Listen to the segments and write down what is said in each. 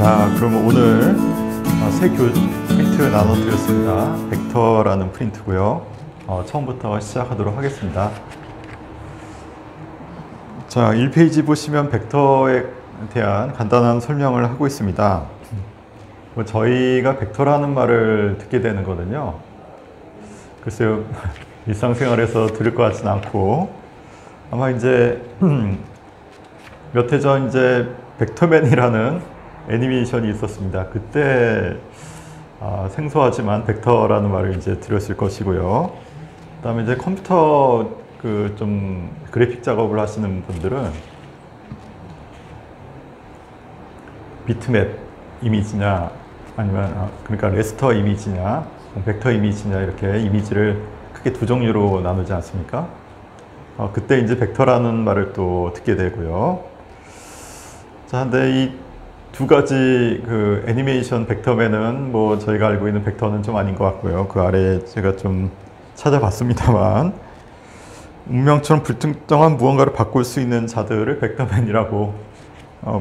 자, 그럼 오늘 세 프린트 나눠드렸습니다. 벡터라는 프린트고요. 처음부터 시작하도록 하겠습니다. 자, 1페이지 보시면 벡터에 대한 간단한 설명을 하고 있습니다. 저희가 벡터라는 말을 듣게 되는 거는요. 글쎄요, 일상생활에서 들을 것 같지는 않고 아마 이제 몇 해 전 이제 벡터맨이라는 애니메이션이 있었습니다. 그때 생소하지만 벡터라는 말을 이제 들었을 것이고요. 그다음에 이제 컴퓨터 좀 그래픽 작업을 하시는 분들은 비트맵 이미지냐 아니면 그러니까 레스터 이미지냐 벡터 이미지냐 이렇게 이미지를 크게 두 종류로 나누지 않습니까? 그때 이제 벡터라는 말을 또 듣게 되고요. 자, 근데 이 두 가지 애니메이션 벡터맨은 뭐 저희가 알고 있는 벡터는 좀 아닌 것 같고요. 그 아래에 제가 좀 찾아봤습니다만 운명처럼 불특정한 무언가를 바꿀 수 있는 자들을 벡터맨이라고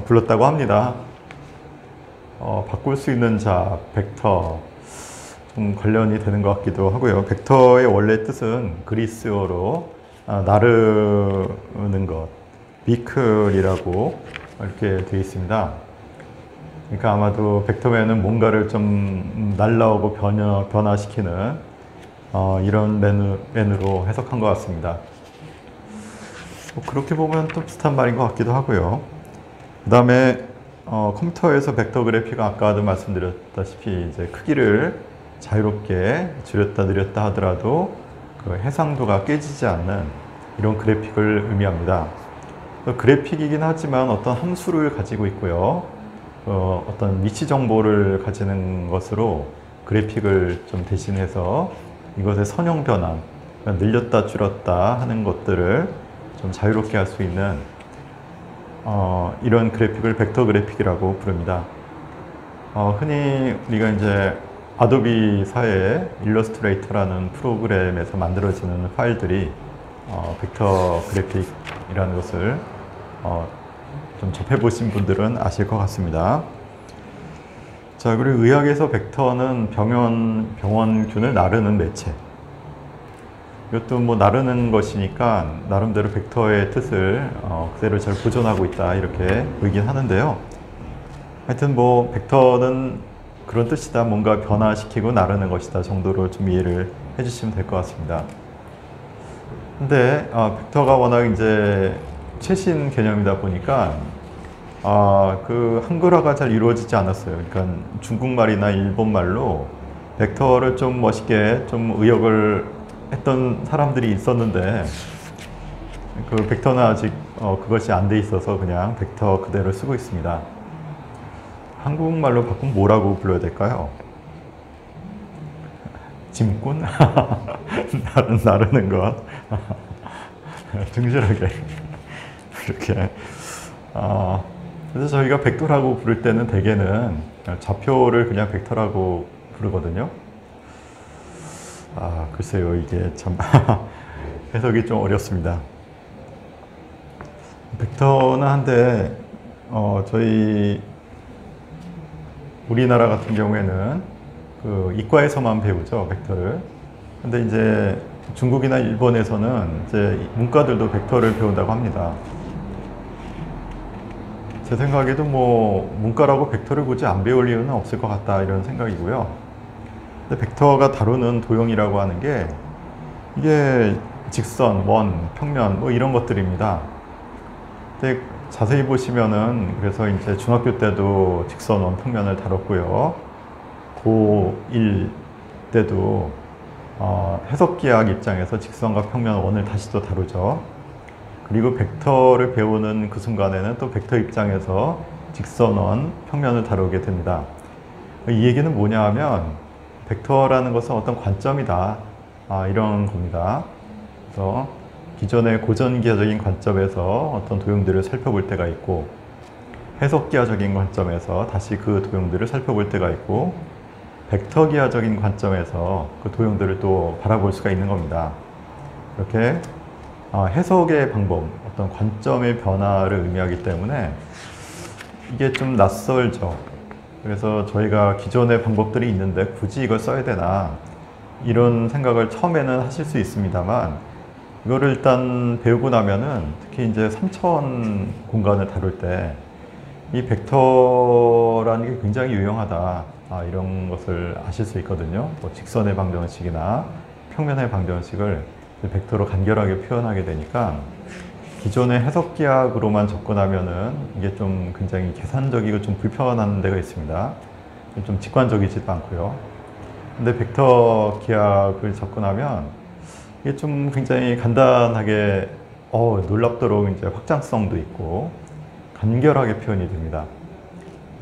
불렀다고 합니다. 바꿀 수 있는 자, 벡터 좀 관련이 되는 것 같기도 하고요. 벡터의 원래 뜻은 그리스어로 나르는 것, 비클이라고 이렇게 되어 있습니다. 그러니까 아마도 벡터맨은 뭔가를 좀 날라오고 변화시키는 이런 맨으로 해석한 것 같습니다. 그렇게 보면 또 비슷한 말인 것 같기도 하고요. 그 다음에 컴퓨터에서 벡터 그래픽은 아까도 말씀드렸다시피 이제 크기를 자유롭게 줄였다 늘렸다 하더라도 그 해상도가 깨지지 않는 이런 그래픽을 의미합니다. 그래픽이긴 하지만 어떤 함수를 가지고 있고요. 어떤 위치 정보를 가지는 것으로 그래픽을 좀 대신해서 이것의 선형 변환, 늘렸다 줄였다 하는 것들을 좀 자유롭게 할 수 있는 이런 그래픽을 벡터 그래픽이라고 부릅니다. 흔히 우리가 이제 아도비사의 일러스트레이터라는 프로그램에서 만들어지는 파일들이 벡터 그래픽이라는 것을 좀 접해보신 분들은 아실 것 같습니다. 자, 그리고 의학에서 벡터는 병원균을 나르는 매체. 이것도 뭐 나르는 것이니까 나름대로 벡터의 뜻을 그대로 잘 보존하고 있다 이렇게 보이긴 하는데요. 하여튼 뭐 벡터는 그런 뜻이다, 뭔가 변화시키고 나르는 것이다 정도로 좀 이해를 해주시면 될 것 같습니다. 근데 벡터가 워낙 이제 최신 개념이다 보니까 그 한글화가 잘 이루어지지 않았어요. 그러니까 중국말이나 일본말로 벡터를 좀 멋있게 좀 의역을 했던 사람들이 있었는데 그 벡터는 아직 그것이 안 돼 있어서 그냥 벡터 그대로 쓰고 있습니다. 한국말로 바꾸면 뭐라고 불러야 될까요? 짐꾼? 나르는 것. 등실하게 이렇게. 그래서 저희가 벡터라고 부를 때는 대개는 좌표를 그냥 벡터라고 부르거든요. 글쎄요, 이게 참 해석이 좀 어렵습니다. 벡터는 한데 저희 우리나라 같은 경우에는 그 이과에서만 배우죠, 벡터를. 근데 이제 중국이나 일본에서는 이제 문과들도 벡터를 배운다고 합니다. 제 생각에도 뭐 문과라고 벡터를 굳이 안 배울 이유는 없을 것 같다 이런 생각이고요. 근데 벡터가 다루는 도형이라고 하는 게 이게 직선, 원, 평면 뭐 이런 것들입니다. 근데 자세히 보시면은 그래서 이제 중학교 때도 직선, 원, 평면을 다뤘고요. 고1 때도 해석기학 입장에서 직선과 평면, 원을 다시 또 다루죠. 그리고 벡터를 배우는 그 순간에는 또 벡터 입장에서 직선, 원, 평면을 다루게 됩니다. 이 얘기는 뭐냐 하면 벡터라는 것은 어떤 관점이다, 이런 겁니다. 그래서 기존의 고전기하적인 관점에서 어떤 도형들을 살펴볼 때가 있고 해석기하적인 관점에서 다시 그 도형들을 살펴볼 때가 있고 벡터기하적인 관점에서 그 도형들을 또 바라볼 수가 있는 겁니다. 이렇게 해석의 방법, 어떤 관점의 변화를 의미하기 때문에 이게 좀 낯설죠. 그래서 저희가 기존의 방법들이 있는데 굳이 이걸 써야 되나 이런 생각을 처음에는 하실 수 있습니다만, 이거를 일단 배우고 나면은 특히 이제 3차원 공간을 다룰 때 이 벡터라는 게 굉장히 유용하다, 이런 것을 아실 수 있거든요. 뭐 직선의 방정식이나 평면의 방정식을 벡터로 간결하게 표현하게 되니까 기존의 해석기하학으로만 접근하면은 이게 좀 굉장히 계산적이고 좀 불편한 데가 있습니다. 좀 직관적이지도 않고요. 근데 벡터 기하학을 접근하면 이게 좀 굉장히 간단하게 놀랍도록 이제 확장성도 있고 간결하게 표현이 됩니다.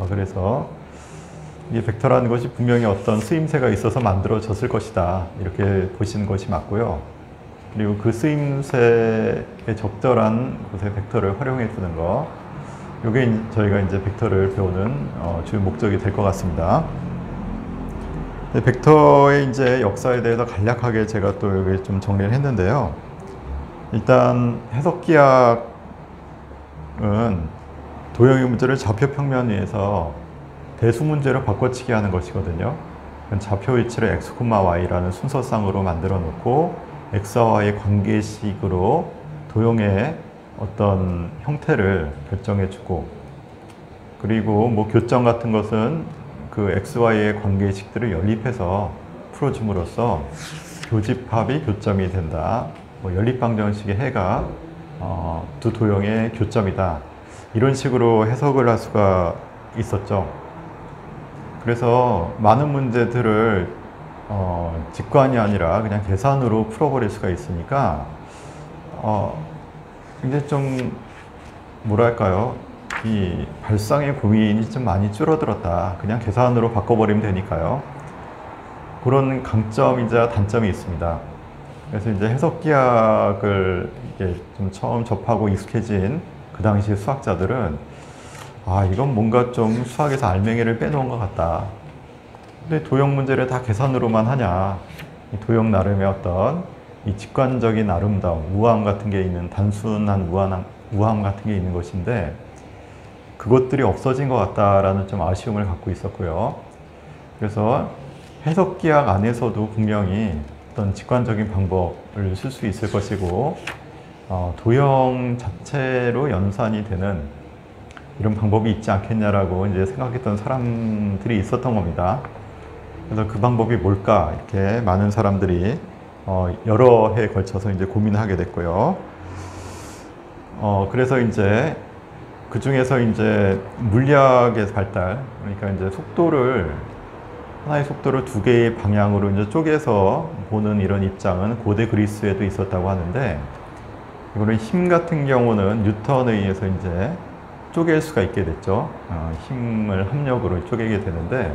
그래서 이 벡터라는 것이 분명히 어떤 쓰임새가 있어서 만들어졌을 것이다, 이렇게 보시는 것이 맞고요. 그리고 그 쓰임새에 적절한 곳에 벡터를 활용해 두는 거, 이게 저희가 이제 벡터를 배우는 주요 목적이 될 것 같습니다. 벡터의 이제 역사에 대해서 간략하게 제가 또 여기 좀 정리를 했는데요. 일단 해석기하학은 도형의 문제를 좌표 평면 위에서 대수 문제로 바꿔치기 하는 것이거든요. 좌표 위치를 x, y라는 순서상으로 만들어 놓고 x와 y의 관계식으로 도형의 어떤 형태를 결정해 주고, 그리고 뭐 교점 같은 것은 그 x, y의 관계식들을 연립해서 풀어줌으로써 교집합이 교점이 된다. 뭐 연립방정식의 해가 두 도형의 교점이다. 이런 식으로 해석을 할 수가 있었죠. 그래서 많은 문제들을 직관이 아니라 그냥 계산으로 풀어버릴 수가 있으니까 굉장히 좀 뭐랄까요, 이 발상의 고민이 좀 많이 줄어들었다. 그냥 계산으로 바꿔버리면 되니까요. 그런 강점이자 단점이 있습니다. 그래서 이제 해석기하학을 이게 좀 처음 접하고 익숙해진 그 당시 수학자들은 이건 뭔가 좀 수학에서 알맹이를 빼놓은 것 같다. 근데 도형 문제를 다 계산으로만 하냐. 이 도형 나름의 어떤 이 직관적인 아름다움, 우아함 같은 게 있는, 단순한 우아함 같은 게 있는 것인데 그것들이 없어진 것 같다라는 좀 아쉬움을 갖고 있었고요. 그래서 해석기하학 안에서도 분명히 어떤 직관적인 방법을 쓸 수 있을 것이고 도형 자체로 연산이 되는 이런 방법이 있지 않겠냐라고 이제 생각했던 사람들이 있었던 겁니다. 그래서 그 방법이 뭘까, 이렇게 많은 사람들이 여러 해에 걸쳐서 이제 고민하게 됐고요. 그래서 이제 그 중에서 이제 물리학의 발달, 그러니까 이제 하나의 속도를 두 개의 방향으로 이제 쪼개서 보는 이런 입장은 고대 그리스에도 있었다고 하는데, 이거는 힘 같은 경우는 뉴턴에 의해서 이제 쪼갤 수가 있게 됐죠. 힘을 합력으로 쪼개게 되는데,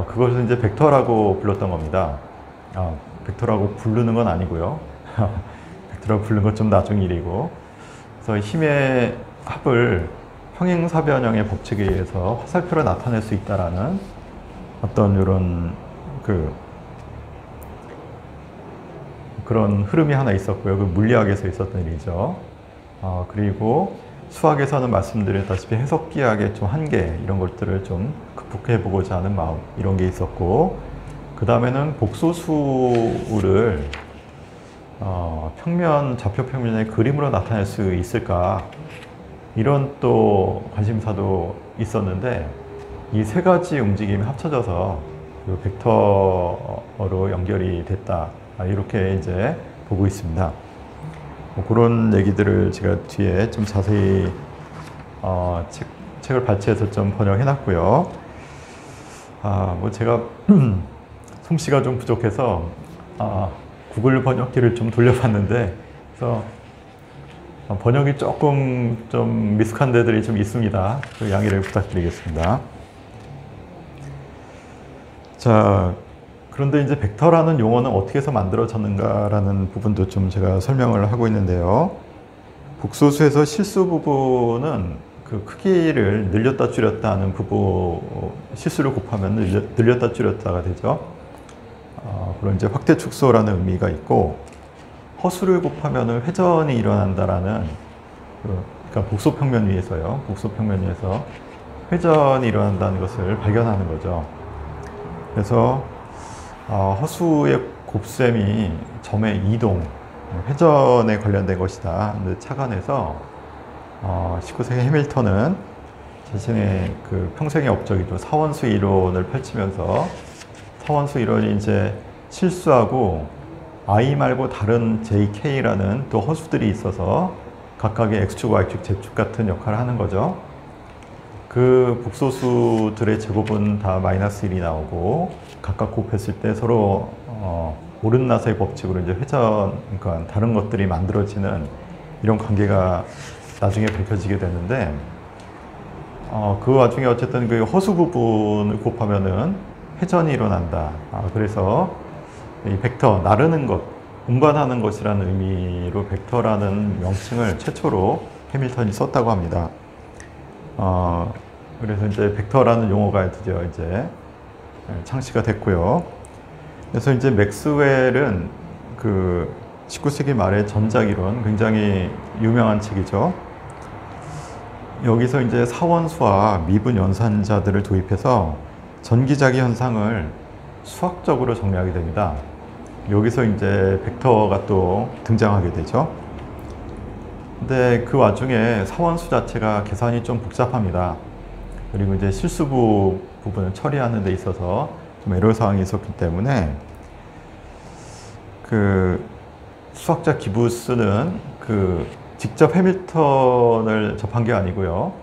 그것을 이제 벡터라고 불렀던 겁니다. 벡터라고 부르는 건 아니고요. 벡터라고 부르는 건 좀 나중 일이고. 그래서 힘의 합을 평행사변형의 법칙에 의해서 화살표로 나타낼 수 있다라는 어떤 이런 그런 흐름이 하나 있었고요. 그 물리학에서 있었던 일이죠. 그리고 수학에서는 말씀드렸다시피 해석기하학의 좀 한계, 이런 것들을 좀 극복해 보고자 하는 마음, 이런 게 있었고, 그 다음에는 복소수를 좌표 평면의 그림으로 나타낼 수 있을까, 이런 또 관심사도 있었는데, 이 세 가지 움직임이 합쳐져서 그 벡터로 연결이 됐다, 이렇게 이제 보고 있습니다. 뭐 그런 얘기들을 제가 뒤에 좀 자세히 책을 발췌해서 좀 번역해 놨고요. 뭐 제가 솜씨가 좀 부족해서 구글 번역기를 좀 돌려봤는데, 그래서 번역이 조금 좀 미숙한 데들이 좀 있습니다. 그 양해를 부탁드리겠습니다. 자, 그런데 이제 벡터라는 용어는 어떻게 해서 만들어졌는가라는 부분도 좀 제가 설명을 하고 있는데요. 복소수에서 실수 부분은 그 크기를 늘렸다 줄였다 하는 실수를 곱하면 늘렸다 줄였다가 되죠. 그런 이제 확대 축소라는 의미가 있고, 허수를 곱하면 회전이 일어난다라는, 그러니까 복소평면 위에서요. 복소평면 위에서 회전이 일어난다는 것을 발견하는 거죠. 그래서 허수의 곱셈이 점의 이동, 회전에 관련된 것이다 착안해서 19세기 해밀턴은 자신의 그 평생의 업적이죠. 사원수 이론을 펼치면서 사원수 이론이 이제 실수하고 I 말고 다른 JK라는 또 허수들이 있어서 각각의 X축, Y축, Z축 같은 역할을 하는 거죠. 그 복소수들의 제곱은 다 마이너스 1이 나오고 각각 곱했을 때 서로 오른나사의 법칙으로 이제 회전, 그러니까 다른 것들이 만들어지는 이런 관계가 나중에 밝혀지게 되는데 그 와중에 어쨌든 그 허수 부분을 곱하면은 회전이 일어난다. 그래서 이 벡터, 나르는 것, 운반하는 것이라는 의미로 벡터라는 명칭을 최초로 해밀턴이 썼다고 합니다. 그래서 이제 벡터라는 용어가 드디어 이제 창시가 됐고요. 그래서 이제 맥스웰은 그 19세기 말의 전작이론, 굉장히 유명한 책이죠. 여기서 이제 사원수와 미분 연산자들을 도입해서 전기자기 현상을 수학적으로 정리하게 됩니다. 여기서 이제 벡터가 또 등장하게 되죠. 근데 그 와중에 사원수 자체가 계산이 좀 복잡합니다. 그리고 이제 실수부 부분을 처리하는 데 있어서 좀 애로 사항이 있었기 때문에 그 수학자 기부스는 그 직접 해밀턴을 접한 게 아니고요.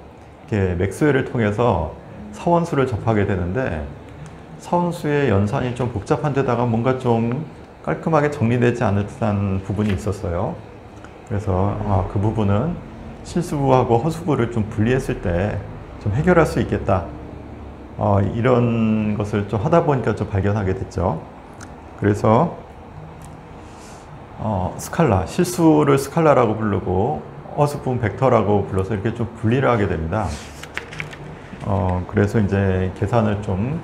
이렇게 맥스웰을 통해서 사원수를 접하게 되는데 사원수의 연산이 좀 복잡한 데다가 뭔가 좀 깔끔하게 정리되지 않을 듯한 부분이 있었어요. 그래서 그 부분은 실수부하고 허수부를 좀 분리했을 때 좀 해결할 수 있겠다. 이런 것을 좀 하다 보니까 좀 발견하게 됐죠. 그래서 스칼라, 실수를 스칼라라고 부르고 허수부는 벡터라고 불러서 이렇게 좀 분리를 하게 됩니다. 그래서 이제 계산을 좀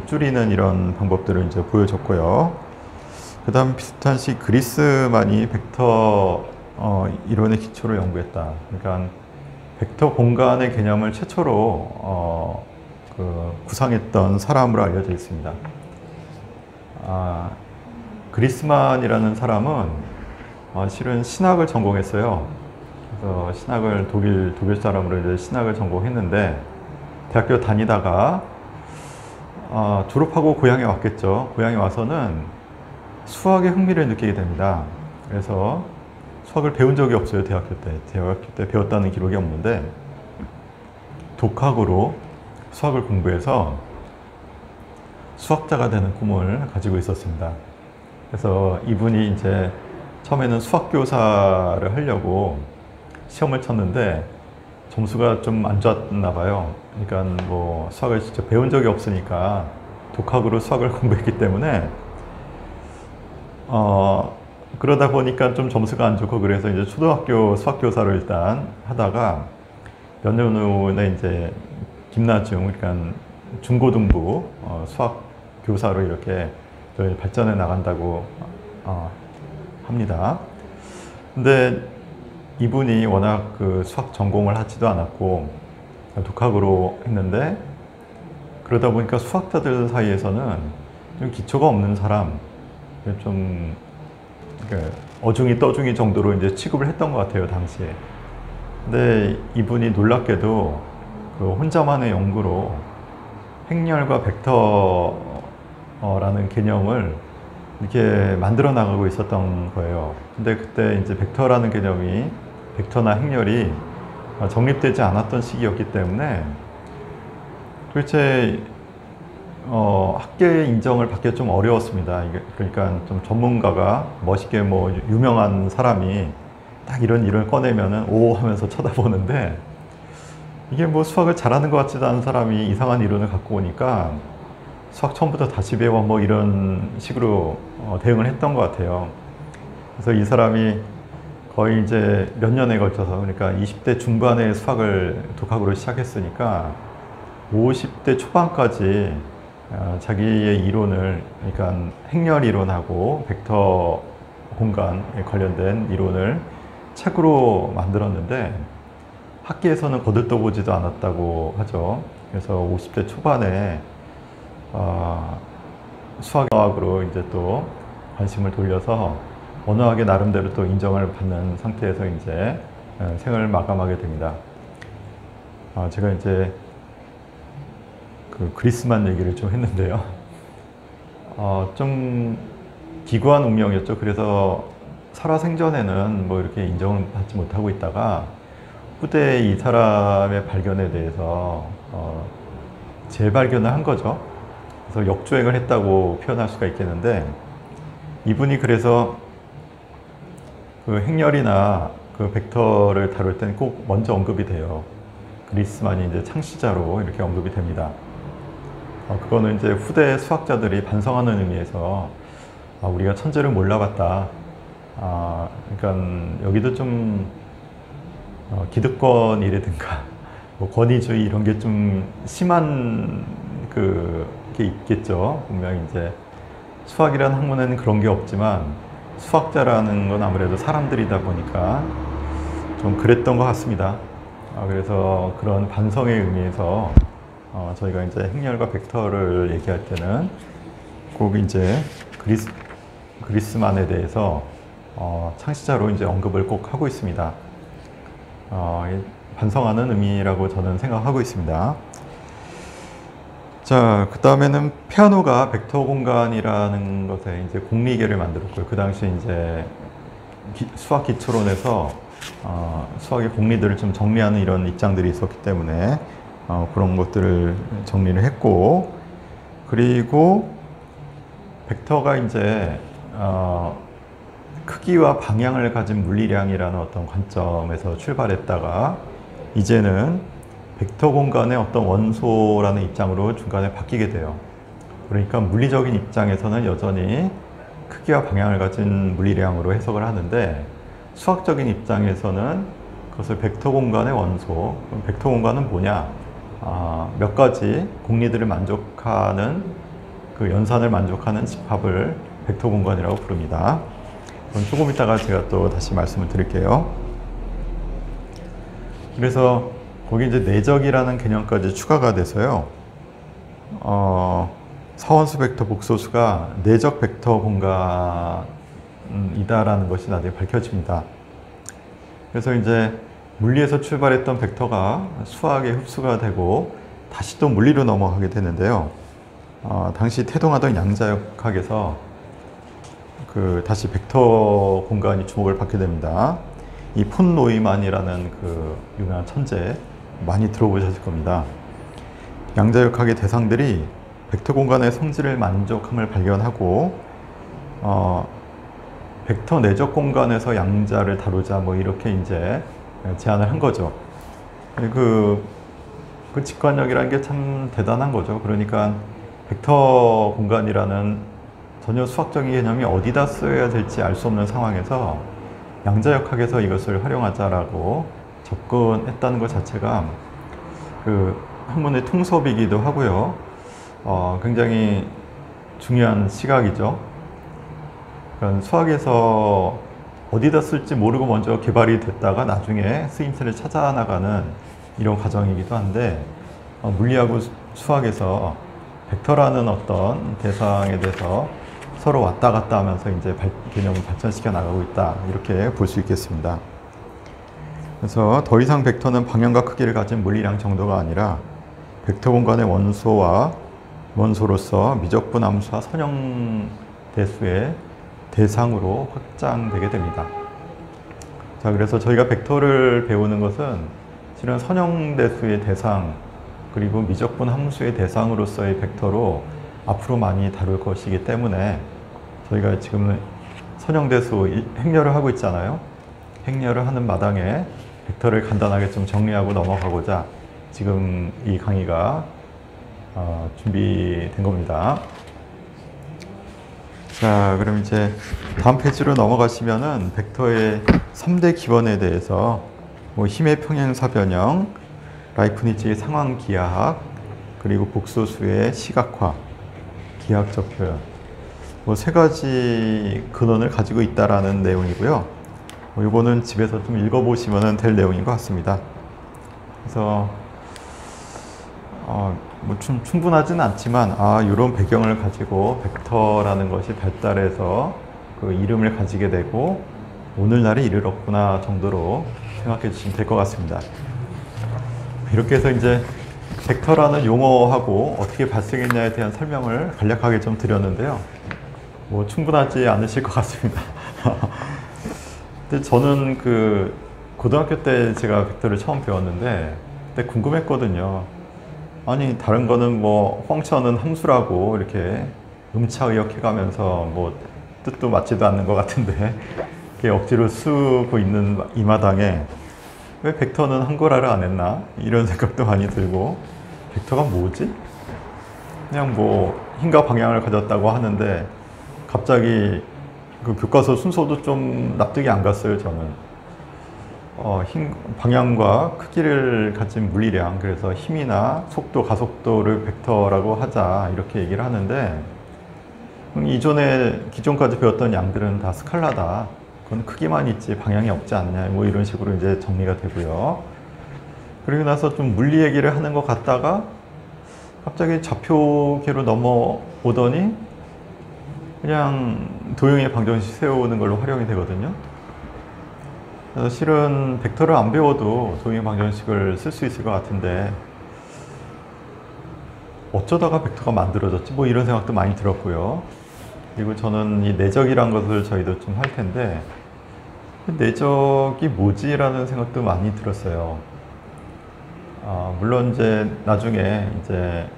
줄이는 이런 방법들을 이제 보여줬고요. 그 다음 비슷한 시 그리스만이 벡터 이론의 기초를 연구했다. 그러니까 벡터 공간의 개념을 최초로 구상했던 사람으로 알려져 있습니다. 그리스만이라는 사람은 실은 신학을 전공했어요. 그래서 신학을 독일 사람으로 이제 신학을 전공했는데 대학교 다니다가 졸업하고 고향에 왔겠죠. 고향에 와서는 수학에 흥미를 느끼게 됩니다. 그래서 수학을 배운 적이 없어요. 대학교 때 배웠다는 기록이 없는데 독학으로 수학을 공부해서 수학자가 되는 꿈을 가지고 있었습니다. 그래서 이분이 이제 처음에는 수학교사를 하려고 시험을 쳤는데 점수가 좀 안 좋았나 봐요. 그러니까 뭐 수학을 직접 배운 적이 없으니까 독학으로 수학을 공부했기 때문에 그러다 보니까 좀 점수가 안 좋고 그래서 이제 초등학교 수학교사로 일단 하다가 몇 년 후에 이제 김나중, 그러니까 중고등부 수학교사로 이렇게 발전해 나간다고 합니다. 근데 이분이 워낙 그 수학 전공을 하지도 않았고 독학으로 했는데 그러다 보니까 수학자들 사이에서는 좀 기초가 없는 사람, 좀 어중이 떠중이 정도로 이제 취급을 했던 것 같아요, 당시에. 근데 이분이 놀랍게도 그 혼자만의 연구로 행렬과 벡터라는 개념을 이렇게 만들어 나가고 있었던 거예요. 근데 그때 이제 벡터라는 개념이, 벡터나 행렬이 정립되지 않았던 시기였기 때문에 도대체 학계의 인정을 받기 좀 어려웠습니다. 그러니까 좀 전문가가 멋있게 뭐 유명한 사람이 딱 이런 이론을 꺼내면은 오 하면서 쳐다보는데 이게 뭐 수학을 잘하는 것 같지도 않은 사람이 이상한 이론을 갖고 오니까 수학 처음부터 다시 배워 뭐 이런 식으로 대응을 했던 것 같아요. 그래서 이 사람이 거의 이제 몇 년에 걸쳐서, 그러니까 20대 중반에 수학을 독학으로 시작했으니까 50대 초반까지 자기의 이론을, 그러니까 행렬 이론하고 벡터 공간에 관련된 이론을 책으로 만들었는데 학계에서는 거들떠보지도 않았다고 하죠. 그래서 50대 초반에 수학으로 이제 또 관심을 돌려서 언어학의 나름대로 또 인정을 받는 상태에서 이제 생을 마감하게 됩니다. 제가 이제 그 그리스만 얘기를 좀 했는데요. 좀 기구한 운명이었죠. 그래서 살아생전에는 뭐 이렇게 인정을 받지 못하고 있다가 후대에 이 사람의 발견에 대해서 재발견을 한 거죠. 그래서 역주행을 했다고 표현할 수가 있겠는데, 이분이 그래서 그 행렬이나 그 벡터를 다룰 때는 꼭 먼저 언급이 돼요. 그리스만이 이제 창시자로 이렇게 언급이 됩니다. 그거는 이제 후대 수학자들이 반성하는 의미에서 우리가 천재를 몰라봤다. 그러니까 여기도 좀 기득권이라든가 뭐 권위주의 이런 게 좀 심한 게 있겠죠. 분명히 이제 수학이라는 학문에는 그런 게 없지만 수학자라는 건 아무래도 사람들이다 보니까 좀 그랬던 것 같습니다. 그래서 그런 반성의 의미에서 저희가 이제 행렬과 벡터를 얘기할 때는 꼭 이제 그리스만에 대해서 창시자로 이제 언급을 꼭 하고 있습니다. 반성하는 의미라고 저는 생각하고 있습니다. 자, 그 다음에는 페아노가 벡터 공간이라는 것에 이제 공리계를 만들었고요. 그 당시 이제 수학 기초론에서 수학의 공리들을 좀 정리하는 이런 입장들이 있었기 때문에 그런 것들을 정리를 했고, 그리고 벡터가 이제 크기와 방향을 가진 물리량이라는 어떤 관점에서 출발했다가 이제는 벡터 공간의 어떤 원소라는 입장으로 중간에 바뀌게 돼요. 그러니까 물리적인 입장에서는 여전히 크기와 방향을 가진 물리량으로 해석을 하는데, 수학적인 입장에서는 그것을 벡터 공간의 원소, 그럼 벡터 공간은 뭐냐? 몇 가지 공리들을 만족하는 그 연산을 만족하는 집합을 벡터 공간이라고 부릅니다. 그럼 조금 이따가 제가 또 다시 말씀을 드릴게요. 그래서 거기 이제 내적이라는 개념까지 추가가 돼서요. 사원수 벡터 복소수가 내적 벡터 공간이다라는 것이 나중에 밝혀집니다. 그래서 이제 물리에서 출발했던 벡터가 수학에 흡수가 되고 다시 또 물리로 넘어가게 되는데요. 당시 태동하던 양자역학에서 다시 벡터 공간이 주목을 받게 됩니다. 이 폰 노이만이라는 그 유명한 천재 많이 들어보셨을 겁니다. 양자역학의 대상들이 벡터 공간의 성질을 만족함을 발견하고 벡터 내적 공간에서 양자를 다루자 뭐 이렇게 이제 제안을 한 거죠. 그 직관력이라는 게 참 대단한 거죠. 그러니까 벡터 공간이라는 전혀 수학적인 개념이 어디다 써야 될지 알 수 없는 상황에서 양자역학에서 이것을 활용하자라고 접근했다는 것 자체가 그 학문의 통섭이기도 하고요. 굉장히 중요한 시각이죠. 그러니까 수학에서 어디다 쓸지 모르고 먼저 개발이 됐다가 나중에 쓰임새를 찾아 나가는 이런 과정이기도 한데, 물리하고 수학에서 벡터라는 어떤 대상에 대해서 서로 왔다 갔다 하면서 이제 개념을 발전시켜 나가고 있다, 이렇게 볼 수 있겠습니다. 그래서 더 이상 벡터는 방향과 크기를 가진 물리량 정도가 아니라 벡터 공간의 원소로서 미적분 함수와 선형 대수의 대상으로 확장되게 됩니다. 자, 그래서 저희가 벡터를 배우는 것은 실은 선형 대수의 대상 그리고 미적분 함수의 대상으로서의 벡터로 앞으로 많이 다룰 것이기 때문에 저희가 지금 선형 대수 행렬을 하고 있잖아요. 행렬을 하는 마당에 벡터를 간단하게 좀 정리하고 넘어가고자 지금 이 강의가 준비된 겁니다. 자, 그럼 이제 다음 페이지로 넘어가시면은 벡터의 3대 기원에 대해서 힘의 평행사 변형, 라이프니츠의 상황 기하학, 그리고 복소수의 시각화, 기하학적 표현, 세 가지 근원을 가지고 있다라는 내용이고요. 이거는 집에서 좀 읽어보시면 될 내용인 것 같습니다. 그래서 뭐 충분하진 않지만 이런 배경을 가지고 벡터라는 것이 발달해서 그 이름을 가지게 되고 오늘날에 이르렀구나 정도로 생각해 주시면 될 것 같습니다. 이렇게 해서 이제 벡터라는 용어하고 어떻게 발생했냐에 대한 설명을 간략하게 좀 드렸는데요. 뭐 충분하지 않으실 것 같습니다. 근데 저는 그 고등학교 때 제가 벡터를 처음 배웠는데 그때 궁금했거든요. 아니 다른 거는 뭐 펑션은 함수라고 이렇게 음차의역해가면서 뭐 뜻도 맞지도 않는 것 같은데 이렇게 억지로 쓰고 있는 이 마당에 왜 벡터는 한글화를 안 했나? 이런 생각도 많이 들고 벡터가 뭐지? 그냥 뭐 힘과 방향을 가졌다고 하는데 갑자기 그 교과서 순서도 좀 납득이 안 갔어요, 저는. 힘, 방향과 크기를 가진 물리량, 그래서 힘이나 속도, 가속도를 벡터라고 하자 이렇게 얘기를 하는데 기존까지 배웠던 양들은 다 스칼라다. 그건 크기만 있지 방향이 없지 않냐. 뭐 이런 식으로 이제 정리가 되고요. 그리고 나서 좀 물리 얘기를 하는 것 같다가 갑자기 좌표계로 넘어오더니 그냥 도형의 방정식 세우는 걸로 활용이 되거든요. 그래서 실은 벡터를 안 배워도 도형의 방정식을 쓸 수 있을 것 같은데 어쩌다가 벡터가 만들어졌지? 뭐 이런 생각도 많이 들었고요. 그리고 저는 이 내적이란 것을 저희도 좀 할 텐데 내적이 뭐지? 라는 생각도 많이 들었어요. 물론 이제 나중에 이제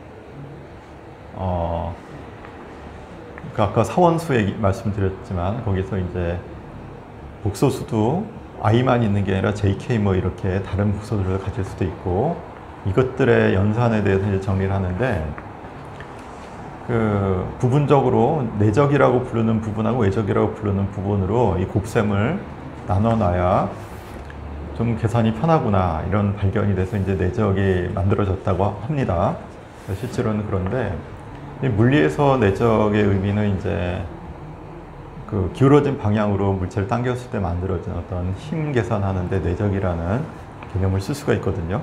아까 사원수 얘기 말씀드렸지만 거기서 이제 복소수도 i만 있는 게 아니라 jk 뭐 이렇게 다른 복소들을 가질 수도 있고 이것들의 연산에 대해서 이제 정리를 하는데 그 부분적으로 내적이라고 부르는 부분하고 외적이라고 부르는 부분으로 이 곱셈을 나눠놔야 좀 계산이 편하구나 이런 발견이 돼서 이제 내적이 만들어졌다고 합니다. 실제로는 그런데 이 물리에서 내적의 의미는 이제 그 기울어진 방향으로 물체를 당겼을 때 만들어진 어떤 힘 계산하는데 내적이라는 개념을 쓸 수가 있거든요.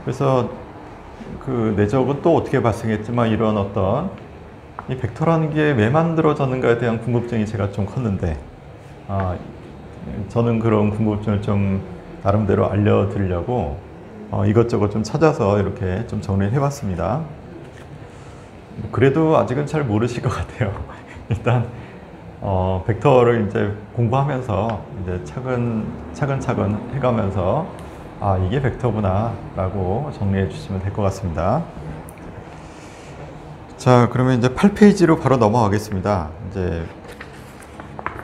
그래서 그 내적은 또 어떻게 발생했지만 이런 어떤 이 벡터라는 게 왜 만들어졌는가에 대한 궁금증이 제가 좀 컸는데 저는 그런 궁금증을 좀 나름대로 알려드리려고 이것저것 좀 찾아서 이렇게 좀 정리를 해봤습니다. 그래도 아직은 잘 모르실 것 같아요. 일단 벡터를 이제 공부하면서 이제 차근차근 해가면서 이게 벡터구나 라고 정리해 주시면 될 것 같습니다. 자, 그러면 이제 8페이지로 바로 넘어가겠습니다. 이제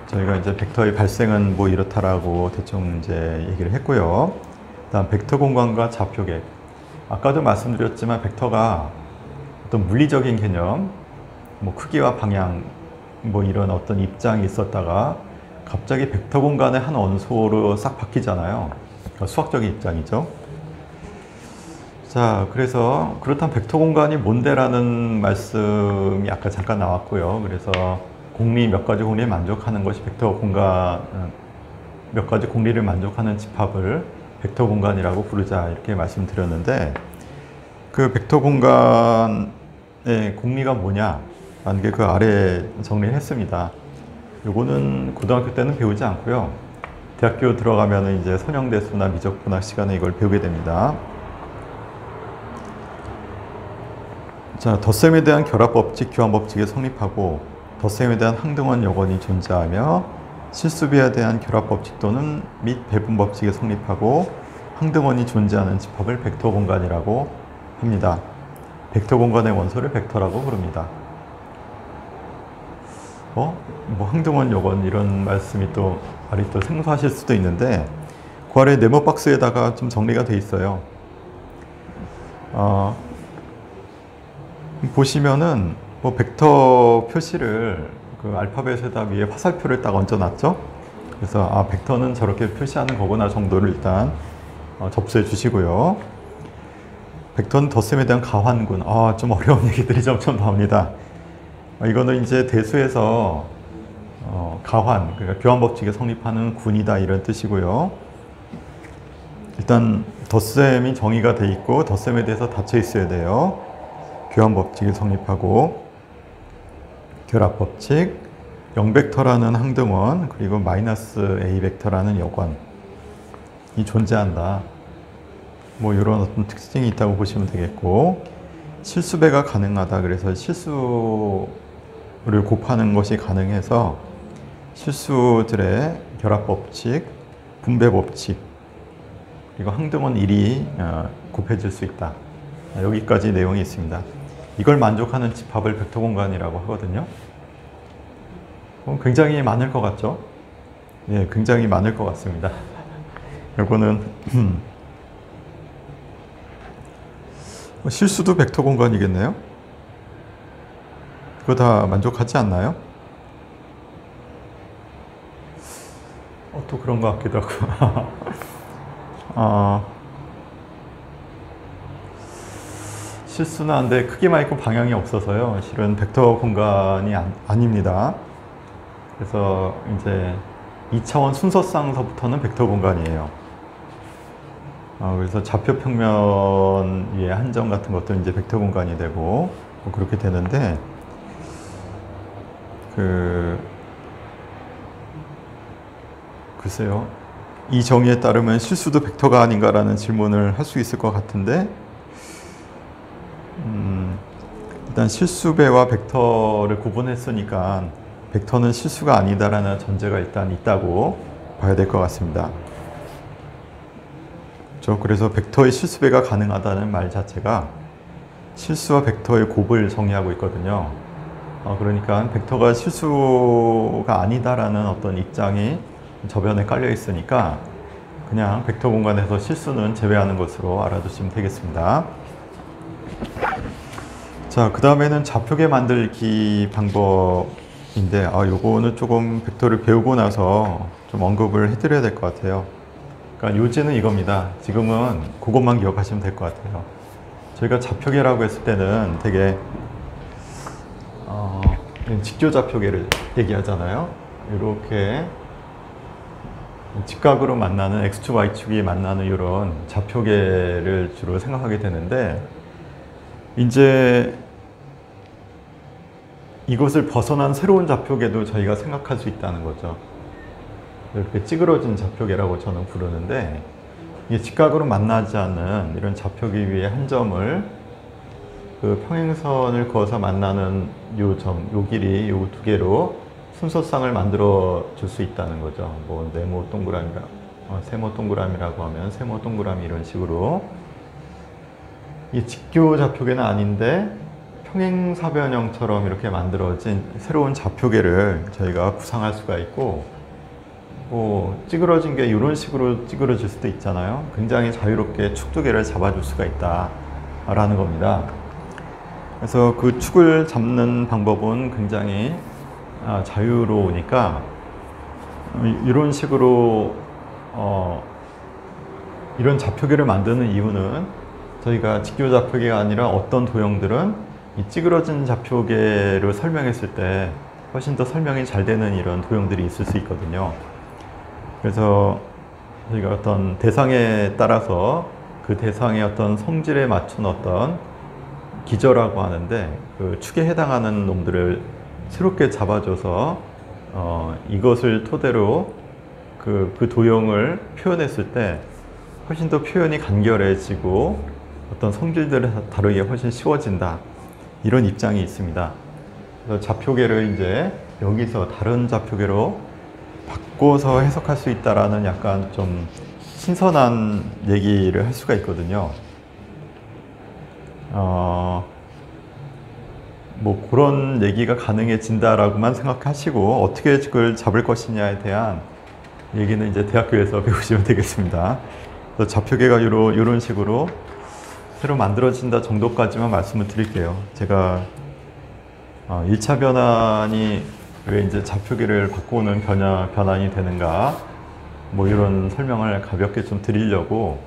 저희가 이제 벡터의 발생은 뭐 이렇다라고 대충 이제 얘기를 했고요. 다음 벡터 공간과 좌표계. 아까도 말씀드렸지만 벡터가 어떤 물리적인 개념, 뭐 크기와 방향, 뭐 이런 어떤 입장이 있었다가 갑자기 벡터 공간의 한 원소로 싹 바뀌잖아요. 그러니까 수학적인 입장이죠. 자, 그래서 그렇다면 벡터 공간이 뭔데라는 말씀이 아까 잠깐 나왔고요. 그래서 몇 가지 공리에 만족하는 것이 벡터 공간, 몇 가지 공리를 만족하는 집합을 벡터 공간이라고 부르자 이렇게 말씀드렸는데 그 벡터 공간의 공리가 뭐냐 라는 게 그 아래에 정리를 했습니다. 요거는 고등학교 때는 배우지 않고요. 대학교 들어가면 이제 선형대수나 미적분학 시간에 이걸 배우게 됩니다. 자, 덧셈에 대한 결합법칙, 교환법칙에 성립하고 덧셈에 대한 항등원 여건이 존재하며 실수비에 대한 결합법칙 또는 및 배분법칙에 성립하고 항등원이 존재하는 집합을 벡터 공간이라고 합니다. 벡터 공간의 원소를 벡터라고 부릅니다. 뭐 항등원 여건 이런 말씀이 또 말이 또 생소하실 수도 있는데 그 아래 네모 박스에다가 좀 정리가 돼 있어요. 보시면은 뭐 벡터 표시를 그 알파벳에다 위에 화살표를 딱 얹어놨죠. 그래서 벡터는 저렇게 표시하는 거구나 정도를 일단 접수해 주시고요. 벡터는 덧셈에 대한 가환군. 좀 어려운 얘기들이 점점 나옵니다. 이거는 이제 대수에서 그러니까 교환법칙에 성립하는 군이다 이런 뜻이고요. 일단 덧셈이 정의가 돼 있고 덧셈에 대해서 닫혀 있어야 돼요. 교환 법칙이 성립하고 결합 법칙, 0벡터라는 항등원, 그리고 마이너스 A 벡터라는 여관이 존재한다. 뭐 이런 어떤 특징이 있다고 보시면 되겠고, 실수배가 가능하다. 그래서 실수를 곱하는 것이 가능해서 실수들의 결합 법칙, 분배 법칙, 그리고 항등원 1이 곱해질 수 있다. 여기까지 내용이 있습니다. 이걸 만족하는 집합을 벡터 공간이라고 하거든요. 굉장히 많을 것 같죠? 예, 굉장히 많을 것 같습니다. 이거는 실수도 벡터 공간이겠네요? 그거 다 만족하지 않나요? 또 그런 것 같기도 하고. 실수는 한데 크기만 있고 방향이 없어서요. 실은 벡터 공간이 아닙니다. 그래서 이제 2차원 순서상서부터는 벡터 공간이에요. 그래서 좌표 평면 위에 한점 같은 것도 이제 벡터 공간이 되고 뭐 그렇게 되는데, 글쎄요. 이 정의에 따르면 실수도 벡터가 아닌가라는 질문을 할 수 있을 것 같은데, 일단 실수배와 벡터를 구분했으니까 벡터는 실수가 아니다라는 전제가 일단 있다고 봐야 될 것 같습니다. 그래서 벡터의 실수배가 가능하다는 말 자체가 실수와 벡터의 곱을 정의하고 있거든요. 그러니까 벡터가 실수가 아니다라는 어떤 입장이 저변에 깔려 있으니까 그냥 벡터 공간에서 실수는 제외하는 것으로 알아두시면 되겠습니다. 자, 그 다음에는 좌표계 만들기 방법인데, 요거는 조금 벡터를 배우고 나서 좀 언급을 해드려야 될 것 같아요. 그러니까 요지는 이겁니다. 지금은 그것만 기억하시면 될 것 같아요. 저희가 좌표계라고 했을 때는 되게 직교 좌표계를 얘기하잖아요. 이렇게 직각으로 만나는 X축, Y축이 만나는 이런 좌표계를 주로 생각하게 되는데, 이제 이것을 벗어난 새로운 좌표계도 저희가 생각할 수 있다는 거죠. 이렇게 찌그러진 좌표계라고 저는 부르는데, 이게 직각으로 만나지 않는 이런 좌표계 위에 한 점을 그 평행선을 그어서 만나는 요 점, 요 길이 요 두 개로 순서쌍을 만들어 줄 수 있다는 거죠. 뭐 네모 동그라미라, 세모 동그라미라고 하면 세모 동그라미 이런 식으로. 이 직교 좌표계는 아닌데 평행사변형처럼 이렇게 만들어진 새로운 좌표계를 저희가 구상할 수가 있고, 뭐 찌그러진 게 이런 식으로 찌그러질 수도 있잖아요. 굉장히 자유롭게 축 두 개를 잡아줄 수가 있다라는 겁니다. 그래서 그 축을 잡는 방법은 굉장히 자유로우니까 이런 식으로 이런 좌표계를 만드는 이유는 저희가 직교 좌표계가 아니라 어떤 도형들은 이 찌그러진 좌표계로 설명했을 때 훨씬 더 설명이 잘 되는 이런 도형들이 있을 수 있거든요. 그래서 저희가 어떤 대상에 따라서 그 대상의 어떤 성질에 맞춘 어떤 기저라고 하는데, 그 축에 해당하는 놈들을 새롭게 잡아줘서 이것을 토대로 그 도형을 표현했을 때 훨씬 더 표현이 간결해지고 어떤 성질들을 다루기 훨씬 쉬워진다, 이런 입장이 있습니다. 그래서 좌표계를 이제 여기서 다른 좌표계로 바꿔서 해석할 수 있다라는 약간 좀 신선한 얘기를 할 수가 있거든요. 뭐 그런 얘기가 가능해진다라고만 생각하시고 어떻게 그걸 잡을 것이냐에 대한 얘기는 이제 대학교에서 배우시면 되겠습니다. 그래서 좌표계가 이런 식으로 새로 만들어진다 정도까지만 말씀을 드릴게요. 제가 1차 변환이 왜 이제 좌표계를 바꾸는 변환이 되는가, 뭐 이런 설명을 가볍게 좀 드리려고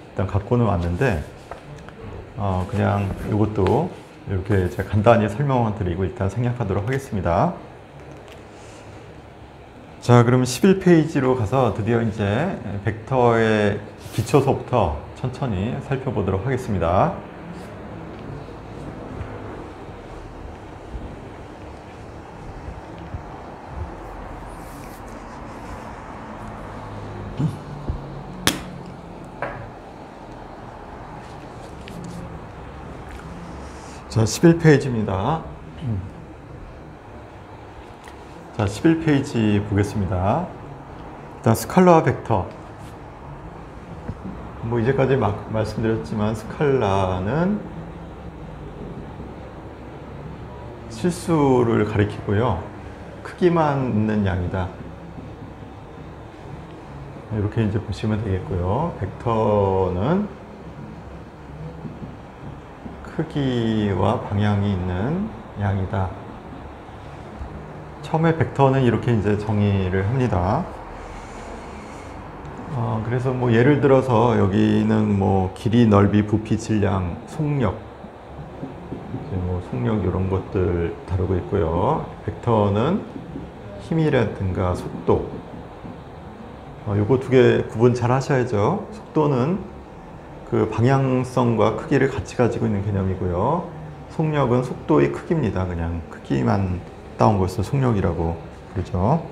일단 갖고는 왔는데, 그냥 이것도 이렇게 제가 간단히 설명을 드리고 일단 생략하도록 하겠습니다. 자, 그럼 11페이지로 가서 드디어 이제 벡터의 기초서부터 천천히 살펴보도록 하겠습니다. 자, 11페이지입니다. 자, 11페이지 보겠습니다. 일단 스칼라 벡터. 뭐 이제까지 말씀드렸지만 스칼라는 실수를 가리키고요. 크기만 있는 양이다. 이렇게 이제 보시면 되겠고요. 벡터는 크기와 방향이 있는 양이다. 처음에 벡터는 이렇게 이제 정의를 합니다. 그래서 뭐 예를 들어서 여기는 뭐 길이, 넓이, 부피, 질량, 속력, 뭐 속력 이런 것들 다루고 있고요. 벡터는 힘이라든가 속도. 요거 두 개 구분 잘 하셔야죠. 속도는 그 방향성과 크기를 같이 가지고 있는 개념이고요. 속력은 속도의 크기입니다. 그냥 크기만 따온 것을 속력이라고 부르죠.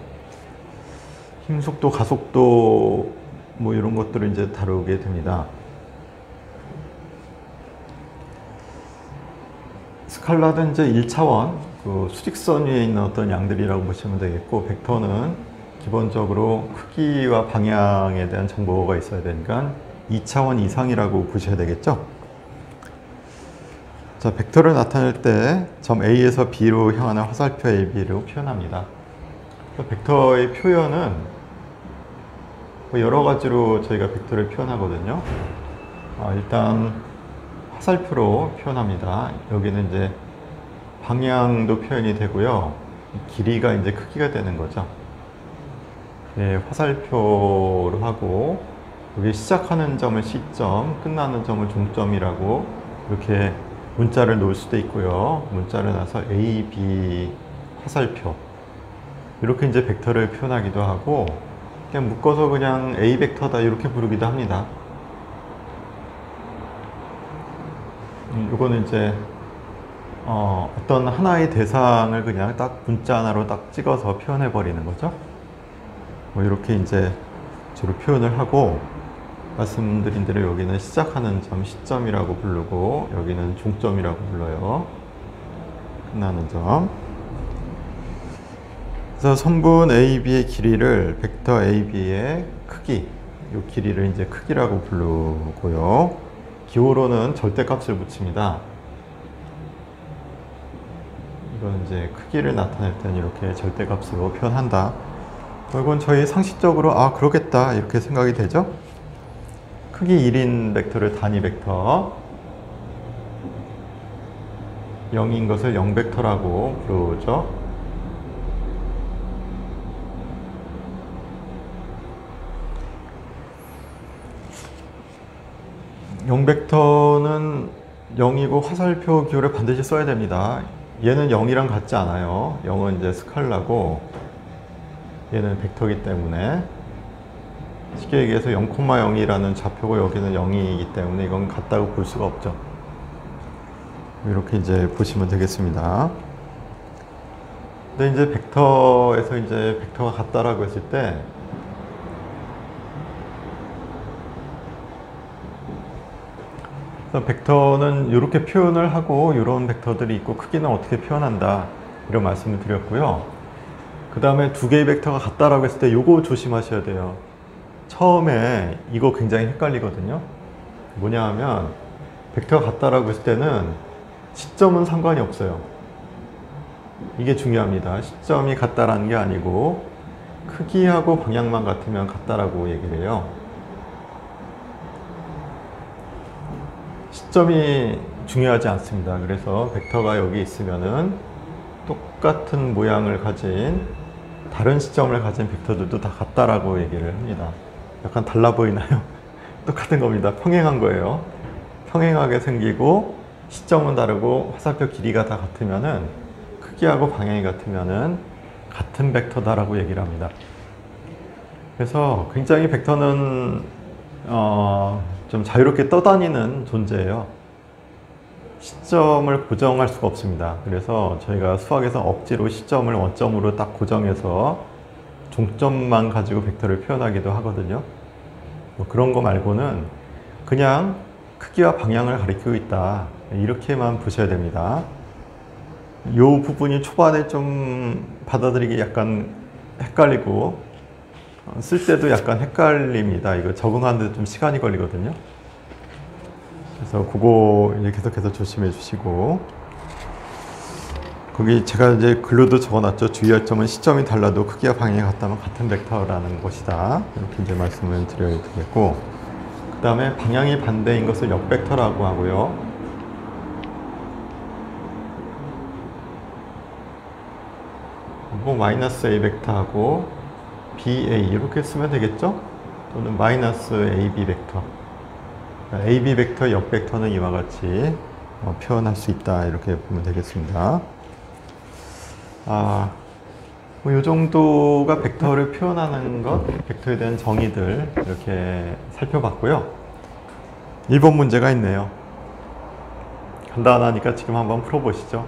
힘, 속도, 가속도 뭐 이런 것들을 이제 다루게 됩니다. 스칼라는 이제 1차원 그 수직선 위에 있는 어떤 양들이라고 보시면 되겠고, 벡터는 기본적으로 크기와 방향에 대한 정보가 있어야 되니까 2차원 이상이라고 보셔야 되겠죠. 자, 벡터를 나타낼 때 점 A에서 B로 향하는 화살표 AB를 표현합니다. 벡터의 표현은 여러 가지로 저희가 벡터를 표현하거든요. 일단 화살표로 표현합니다. 여기는 이제 방향도 표현이 되고요. 길이가 이제 크기가 되는 거죠. 네, 화살표로 하고, 여기 시작하는 점을 C점, 끝나는 점을 종점이라고 이렇게 문자를 놓을 수도 있고요. 문자를 놔서 A, B 화살표, 이렇게 이제 벡터를 표현하기도 하고, 그냥 묶어서 그냥 A 벡터다 이렇게 부르기도 합니다. 이거는 이제 어떤 하나의 대상을 그냥 딱 문자 하나로 딱 찍어서 표현해 버리는 거죠. 뭐 이렇게 이제 주로 표현을 하고, 말씀드린 대로 여기는 시작하는 점 시점이라고 부르고, 여기는 종점이라고 불러요. 끝나는 점. 그래서 선분 AB의 길이를 벡터 AB의 크기, 이 길이를 이제 크기라고 부르고요. 기호로는 절대값을 붙입니다. 이건 이제 크기를 나타낼 때는 이렇게 절대값으로 표현한다. 이건 저희 상식적으로 그러겠다 이렇게 생각이 되죠. 크기 1인 벡터를 단위 벡터, 0인 것을 0벡터라고 부르죠. (0벡터는) 0이고 화살표 기호를 반드시 써야 됩니다. 얘는 0이랑 같지 않아요. 0은 이제 스칼라고, 얘는 벡터이기 때문에 쉽게 얘기해서 0,0이라는 좌표고 여기는 0이기 때문에 이건 같다고 볼 수가 없죠. 이렇게 이제 보시면 되겠습니다. 근데 이제 벡터에서 이제 벡터가 같다라고 했을 때, 그래서 벡터는 이렇게 표현을 하고 이런 벡터들이 있고 크기는 어떻게 표현한다 이런 말씀을 드렸고요. 그 다음에 두 개의 벡터가 같다라고 했을 때 요거 조심하셔야 돼요. 처음에 이거 굉장히 헷갈리거든요. 뭐냐 하면 벡터가 같다라고 했을 때는 시점은 상관이 없어요. 이게 중요합니다. 시점이 같다라는 게 아니고 크기하고 방향만 같으면 같다라고 얘기를 해요. 시점이 중요하지 않습니다. 그래서 벡터가 여기 있으면은 똑같은 모양을 가진 다른 시점을 가진 벡터들도 다 같다라고 얘기를 합니다. 약간 달라 보이나요? 똑같은 겁니다. 평행한 거예요. 평행하게 생기고 시점은 다르고 화살표 길이가 다 같으면은, 크기하고 방향이 같으면은 같은 벡터다라고 얘기를 합니다. 그래서 굉장히 벡터는 좀 자유롭게 떠다니는 존재예요. 시점을 고정할 수가 없습니다. 그래서 저희가 수학에서 억지로 시점을 원점으로 딱 고정해서 종점만 가지고 벡터를 표현하기도 하거든요. 뭐 그런 거 말고는 그냥 크기와 방향을 가리키고 있다, 이렇게만 보셔야 됩니다. 이 부분이 초반에 좀 받아들이기 약간 헷갈리고 쓸 때도 약간 헷갈립니다. 이거 적응하는데 좀 시간이 걸리거든요. 그래서 그거 이제 계속해서 조심해 주시고, 거기 제가 이제 글로도 적어놨죠. 주의할 점은 시점이 달라도 크기와 방향이 같다면 같은 벡터라는 것이다, 이렇게 이제 말씀을 드려야 되겠고, 그 다음에 방향이 반대인 것을 역벡터라고 하고요. 뭐 마이너스 A 벡터하고 BA 이렇게 쓰면 되겠죠? 또는 마이너스 AB 벡터. AB 벡터, 역벡터는 이와 같이 표현할 수 있다, 이렇게 보면 되겠습니다. 뭐 이 정도가 벡터를 표현하는 것, 벡터에 대한 정의들 이렇게 살펴봤고요. 1번 문제가 있네요. 간단하니까 지금 한번 풀어보시죠.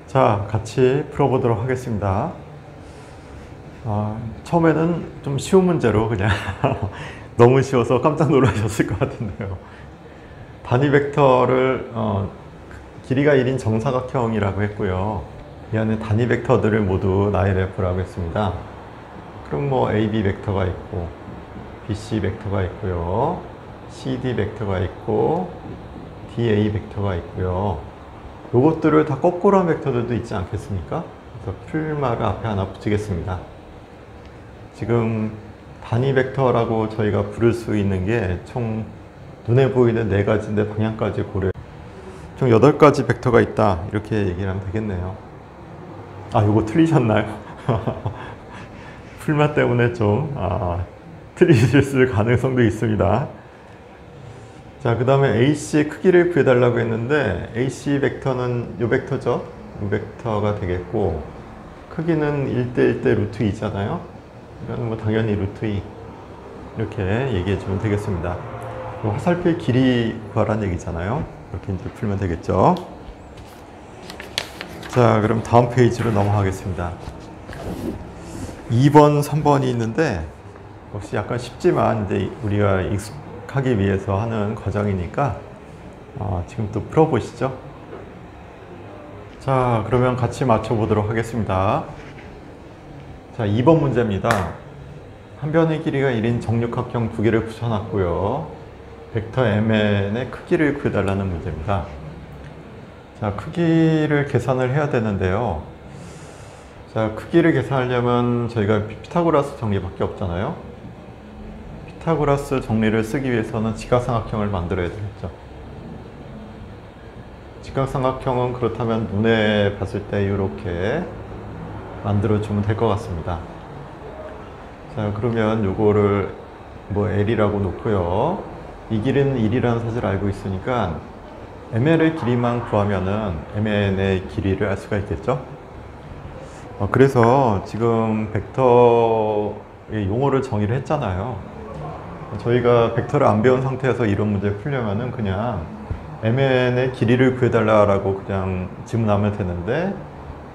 자, 같이 풀어보도록 하겠습니다. 처음에는 좀 쉬운 문제로 그냥 너무 쉬워서 깜짝 놀라셨을 것 같은데요. 단위 벡터를 길이가 1인 정사각형이라고 했고요. 이 안에 단위 벡터들을 모두 나열해보라고 했습니다. 그럼 뭐 AB 벡터가 있고 BC 벡터가 있고요, CD 벡터가 있고 DA 벡터가 있고요. 요것들을 다 거꾸로 한 벡터들도 있지 않겠습니까? 그래서 풀말을 앞에 하나 붙이겠습니다. 지금 단위 벡터라고 저희가 부를 수 있는 게 총 눈에 보이는 4가지인데 방향까지 고려, 총 8가지 벡터가 있다, 이렇게 얘기를 하면 되겠네요. 요거 틀리셨나요? 풀맛 때문에 좀 틀리실 가능성도 있습니다. 자, 그 다음에 AC의 크기를 구해달라고 했는데, AC 벡터는 요 벡터죠? 요 벡터가 되겠고, 크기는 1대 1대 루트 2잖아요? 이거는 뭐 당연히 루트 2 이렇게 얘기해 주면 되겠습니다. 화살표의 길이 구하라는 얘기잖아요. 이렇게 이제 풀면 되겠죠. 자, 그럼 다음 페이지로 넘어가겠습니다. 2번, 3번이 있는데, 역시 약간 쉽지만 이제 우리가 익숙하기 위해서 하는 과정이니까 지금 또 풀어보시죠. 자, 그러면 같이 맞춰보도록 하겠습니다. 자, 2번 문제입니다. 한 변의 길이가 1인 정육각형 2개를 붙여놨고요. 벡터 MN의 크기를 구해달라는 문제입니다. 자, 크기를 계산을 해야 되는데요. 자, 크기를 계산하려면 저희가 피타고라스 정리밖에 없잖아요. 피타고라스 정리를 쓰기 위해서는 직각삼각형을 만들어야 되겠죠. 직각삼각형은 그렇다면 눈에 봤을 때 이렇게 만들어주면 될 것 같습니다. 자, 그러면 요거를 뭐 L이라고 놓고요. 이 길이는 1이라는 사실을 알고 있으니까 ML의 길이만 구하면은 MN의 길이를 알 수가 있겠죠. 그래서 지금 벡터의 용어를 정의를 했잖아요. 저희가 벡터를 안 배운 상태에서 이런 문제 풀려면은 그냥 MN의 길이를 구해달라고 그냥 질문하면 되는데,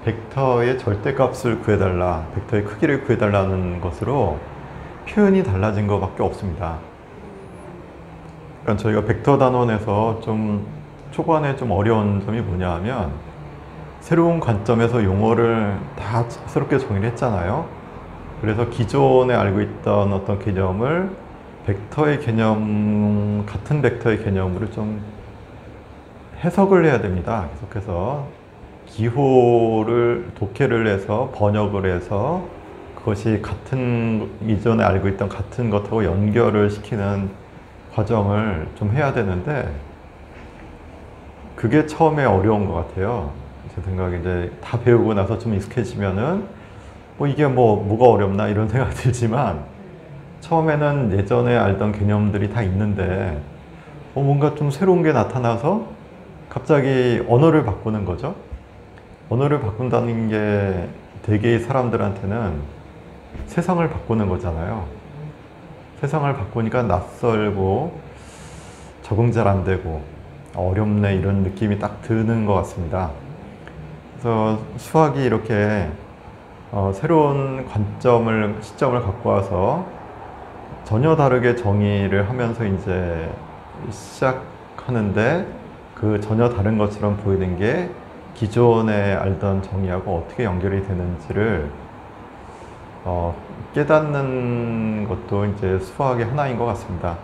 벡터의 절대값을 구해달라, 벡터의 크기를 구해달라는 것으로 표현이 달라진 것밖에 없습니다. 그러니까 저희가 벡터 단원에서 좀 초반에 좀 어려운 점이 뭐냐 하면, 새로운 관점에서 용어를 다 새롭게 정의를 했잖아요. 그래서 기존에 알고 있던 어떤 개념을 벡터의 개념, 같은 벡터의 개념으로 좀 해석을 해야 됩니다. 계속해서 기호를 독해를 해서 번역을 해서 그것이 같은, 이전에 알고 있던 같은 것하고 연결을 시키는 과정을 좀 해야 되는데, 그게 처음에 어려운 것 같아요. 제 생각에 이제 다 배우고 나서 좀 익숙해지면은 뭐 이게 뭐가 어렵나 이런 생각이 들지만, 처음에는 예전에 알던 개념들이 다 있는데 뭔가 좀 새로운 게 나타나서 갑자기 언어를 바꾸는 거죠. 언어를 바꾼다는 게 대개의 사람들한테는 세상을 바꾸는 거잖아요. 세상을 바꾸니까 낯설고 적응 잘 안 되고 어렵네 이런 느낌이 딱 드는 것 같습니다. 그래서 수학이 이렇게 새로운 시점을 갖고 와서 전혀 다르게 정의를 하면서 이제 시작하는데 그 전혀 다른 것처럼 보이는 게 기존에 알던 정의하고 어떻게 연결이 되는지를 깨닫는 것도 이제 수학의 하나인 것 같습니다.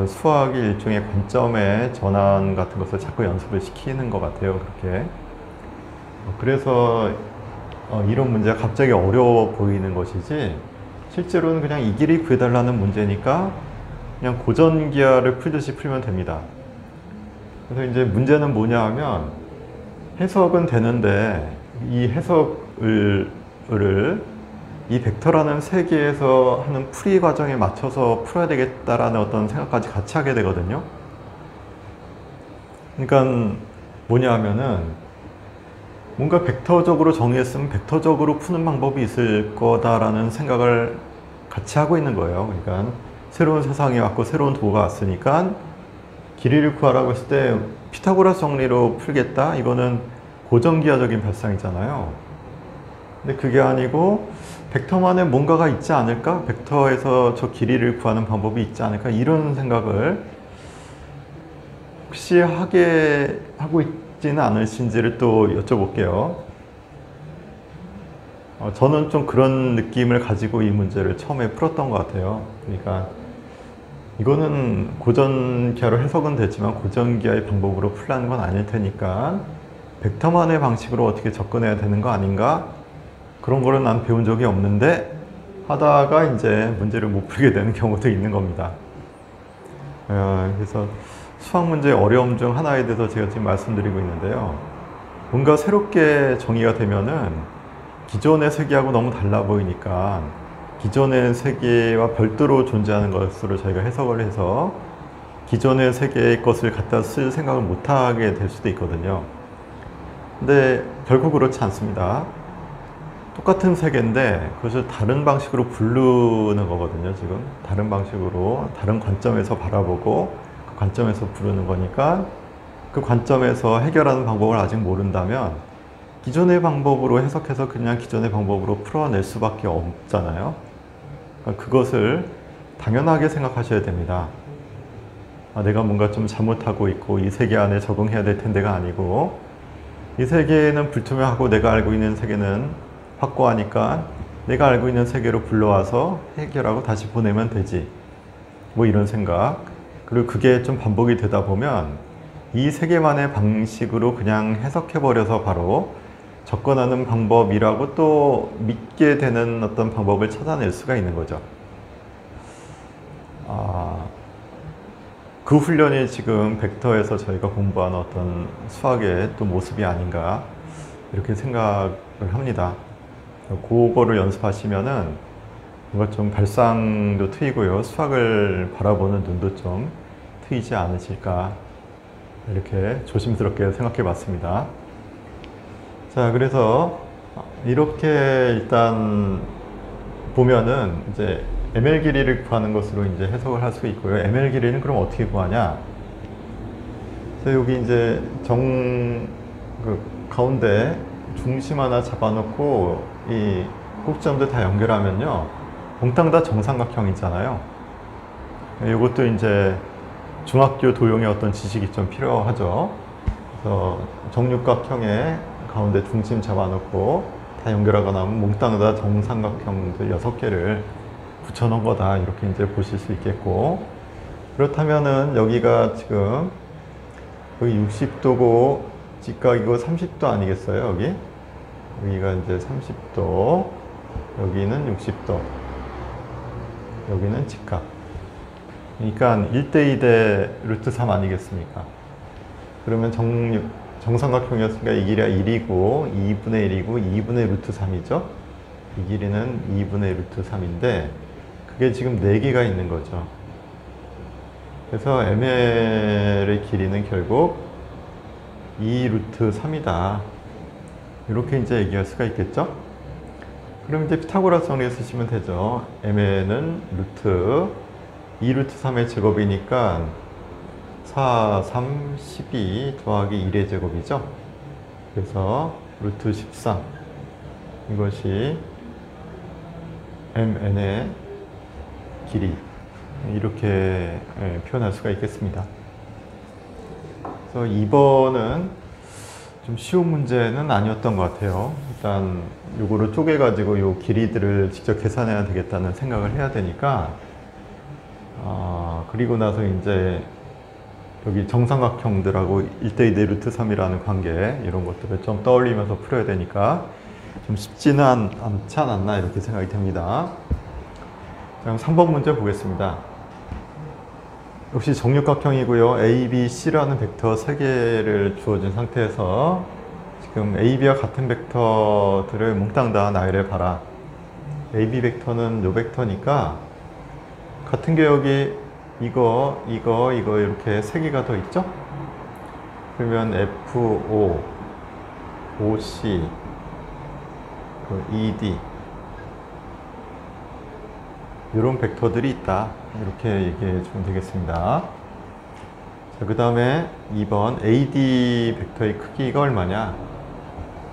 수학이 일종의 관점의 전환 같은 것을 자꾸 연습을 시키는 것 같아요. 그렇게. 그래서 이런 문제가 갑자기 어려워 보이는 것이지 실제로는 그냥 이 길이 구해달라는 문제니까 그냥 고전기하를 풀듯이 풀면 됩니다. 그래서 이제 문제는 뭐냐 하면 해석은 되는데 이 해석을 이 벡터라는 세계에서 하는 풀이 과정에 맞춰서 풀어야 되겠다라는 어떤 생각까지 같이 하게 되거든요. 그러니까 뭐냐 하면은 뭔가 벡터적으로 정의했으면 벡터적으로 푸는 방법이 있을 거다라는 생각을 같이 하고 있는 거예요. 그러니까 새로운 세상이 왔고 새로운 도가 왔으니까 길이를 구하라고 했을 때 피타고라스 정리로 풀겠다? 이거는 고전기하적인 발상이잖아요. 근데 그게 아니고 벡터만의 뭔가가 있지 않을까? 벡터에서 저 길이를 구하는 방법이 있지 않을까? 이런 생각을 혹시 하게 하고 있지는 않으신지를 또 여쭤볼게요. 저는 좀 그런 느낌을 가지고 이 문제를 처음에 풀었던 것 같아요. 그러니까 이거는 고전기하로 해석은 되지만 고전기하의 방법으로 풀라는 건 아닐 테니까 벡터만의 방식으로 어떻게 접근해야 되는 거 아닌가? 그런 거를 난 배운 적이 없는데 하다가 이제 문제를 못 풀게 되는 경우도 있는 겁니다. 그래서 수학 문제의 어려움 중 하나에 대해서 제가 지금 말씀드리고 있는데요. 뭔가 새롭게 정의가 되면은 기존의 세계하고 너무 달라 보이니까 기존의 세계와 별도로 존재하는 것으로 저희가 해석을 해서 기존의 세계의 것을 갖다 쓸 생각을 못하게 될 수도 있거든요. 근데 결코 그렇지 않습니다. 똑같은 세계인데 그것을 다른 방식으로 부르는 거거든요. 지금 다른 방식으로 다른 관점에서 바라보고 그 관점에서 부르는 거니까 그 관점에서 해결하는 방법을 아직 모른다면 기존의 방법으로 해석해서 그냥 기존의 방법으로 풀어낼 수밖에 없잖아요. 그러니까 그것을 당연하게 생각하셔야 됩니다. 내가 뭔가 좀 잘못하고 있고 이 세계 안에 적응해야 될 텐데가 아니고 이 세계는 불투명하고 내가 알고 있는 세계는 확고하니까 내가 알고 있는 세계로 불러와서 해결하고 다시 보내면 되지. 뭐 이런 생각. 그리고 그게 좀 반복이 되다 보면 이 세계만의 방식으로 그냥 해석해버려서 바로 접근하는 방법이라고 또 믿게 되는 어떤 방법을 찾아낼 수가 있는 거죠. 그 훈련이 지금 벡터에서 저희가 공부하는 어떤 수학의 또 모습이 아닌가 이렇게 생각을 합니다. 그거를 연습하시면은 뭔가 좀 발상도 트이고요. 수학을 바라보는 눈도 좀 트이지 않으실까 이렇게 조심스럽게 생각해 봤습니다. 자, 그래서 이렇게 일단 보면은 이제 ml 길이를 구하는 것으로 이제 해석을 할 수 있고요. ml 길이는 그럼 어떻게 구하냐? 그래서 여기 이제 그 가운데 중심 하나 잡아놓고 이 꼭지점들 다 연결하면요, 몽땅 다 정삼각형이잖아요. 이것도 이제 중학교 도형의 어떤 지식이 좀 필요하죠. 그래서 정육각형의 가운데 중심 잡아놓고 다 연결하고 나면 몽땅 다 정삼각형들 6개를 붙여놓은 거다 이렇게 이제 보실 수 있겠고, 그렇다면은 여기가 지금 여기 60도고 직각이고 30도 아니겠어요? 여기가 이제 30도, 여기는 60도, 여기는 직각. 그러니까 1대 2대 루트 3 아니겠습니까? 그러면 정삼각형이었으니까 이 길이가 1이고 2분의 1이고 2분의 루트 3이죠? 이 길이는 2분의 루트 3인데 그게 지금 4개가 있는 거죠. 그래서 ml의 길이는 결국 2 루트 3이다. 이렇게 이제 얘기할 수가 있겠죠? 그럼 이제 피타고라스 정리 쓰시면 되죠. mn은 루트 2 루트 3의 제곱이니까 4, 3, 12 더하기 1의 제곱이죠. 그래서 루트 13 이것이 mn의 길이 이렇게 표현할 수가 있겠습니다. 그래서 2번은 좀 쉬운 문제는 아니었던 것 같아요. 일단 요거를 쪼개 가지고 요 길이들을 직접 계산해야 되겠다는 생각을 해야 되니까 그리고 나서 이제 여기 정삼각형들하고 1대2 대 루트 3이라는 관계 이런 것들을 좀 떠올리면서 풀어야 되니까 좀 쉽지는 않지 않았나 이렇게 생각이 됩니다. 그럼 3번 문제 보겠습니다. 역시 정육각형이고요. A, B, C라는 벡터 3개를 주어진 상태에서 지금 A, B와 같은 벡터들을 몽땅 다 나열해 봐라. A, B 벡터는 요 벡터니까 같은 게 여기 이거 이렇게 3개가 더 있죠? 그러면 FO, OC, ED 이런 벡터들이 있다. 이렇게 얘기해 주면 되겠습니다. 자, 그 다음에 2번 AD 벡터의 크기가 얼마냐?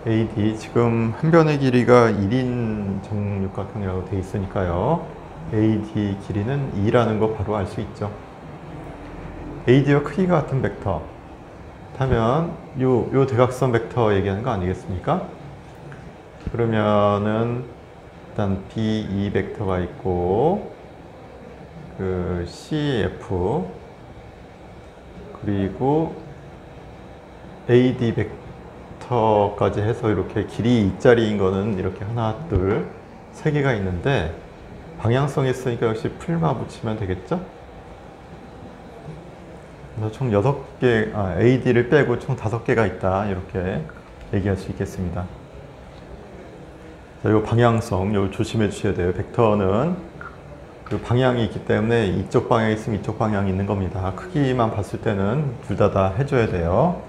AD 지금 한 변의 길이가 1인 정육각형이라고 되어 있으니까요. AD 길이는 2라는 거 바로 알 수 있죠. AD와 크기가 같은 벡터 하면 요 대각선 벡터 얘기하는 거 아니겠습니까? 그러면은 일단 B2 벡터가 있고 그 CF 그리고 AD 벡터까지 해서 이렇게 길이 2짜리인 거는 이렇게 하나, 둘, 3개가 있는데 방향성이 있으니까 역시 풀마 붙이면 되겠죠? 그래서 총 6개, AD를 빼고 총 5개가 있다. 이렇게 얘기할 수 있겠습니다. 자, 요 방향성, 요 조심해 주셔야 돼요. 벡터는 그 방향이 있기 때문에 이쪽 방향이 있으면 이쪽 방향이 있는 겁니다. 크기만 봤을 때는 둘 다 해줘야 돼요.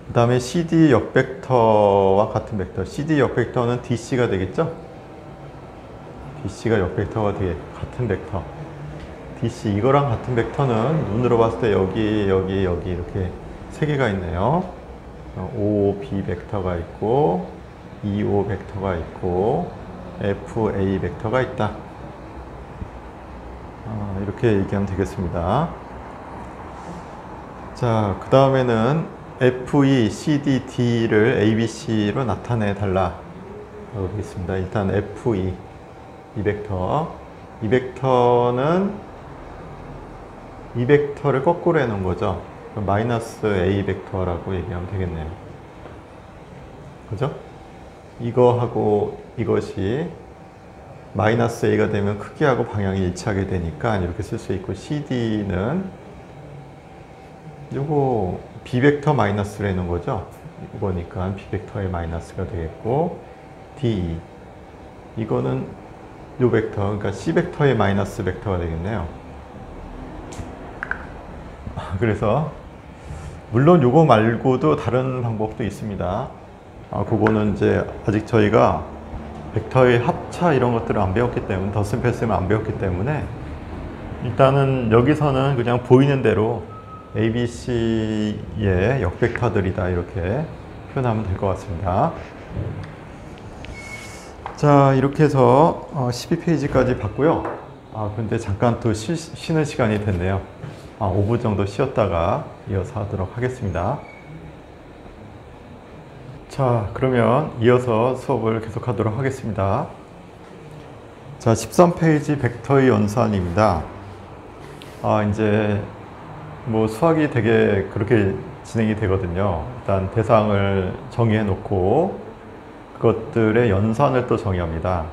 그 다음에 CD 역벡터와 같은 벡터. CD 역벡터는 DC가 되겠죠? DC가 역벡터가 되게 같은 벡터. DC 이거랑 같은 벡터는 눈으로 봤을 때 여기 이렇게 3개가 있네요. OB 벡터가 있고 EO 벡터가 있고 FA 벡터가 있다. 이렇게 얘기하면 되겠습니다. 자, 그 다음에는 FE, CD, D를 ABC로 나타내 달라. 라고 되어 있습니다. 일단 FE 이 벡터. 이 벡터는 이 벡터를 거꾸로 해놓은 거죠. 마이너스 A 벡터라고 얘기하면 되겠네요. 그죠? 이거하고 이것이 마이너스 A가 되면 크기하고 방향이 일치하게 되니까 이렇게 쓸 수 있고 CD는 요거 B 벡터 마이너스를 해놓은 거죠. 이거니까 B 벡터의 마이너스가 되겠고 DE 이거는 요 벡터, 그러니까 C 벡터의 마이너스 벡터가 되겠네요. 그래서 물론 요거 말고도 다른 방법도 있습니다. 그거는 이제 아직 저희가 벡터의 합차 이런 것들을 안 배웠기 때문에 덧셈 뺄셈을 안 배웠기 때문에 일단은 여기서는 그냥 보이는 대로 ABC의 역벡터들이다 이렇게 표현하면 될 것 같습니다. 자, 이렇게 해서 12페이지까지 봤고요. 근데 잠깐 또 쉬는 시간이 됐네요. 5분 정도 쉬었다가 이어서 하도록 하겠습니다. 자, 그러면 이어서 수업을 계속하도록 하겠습니다. 자, 13페이지 벡터의 연산입니다. 이제 뭐 수학이 되게 그렇게 진행이 되거든요. 일단 대상을 정의해 놓고 그것들의 연산을 또 정의합니다.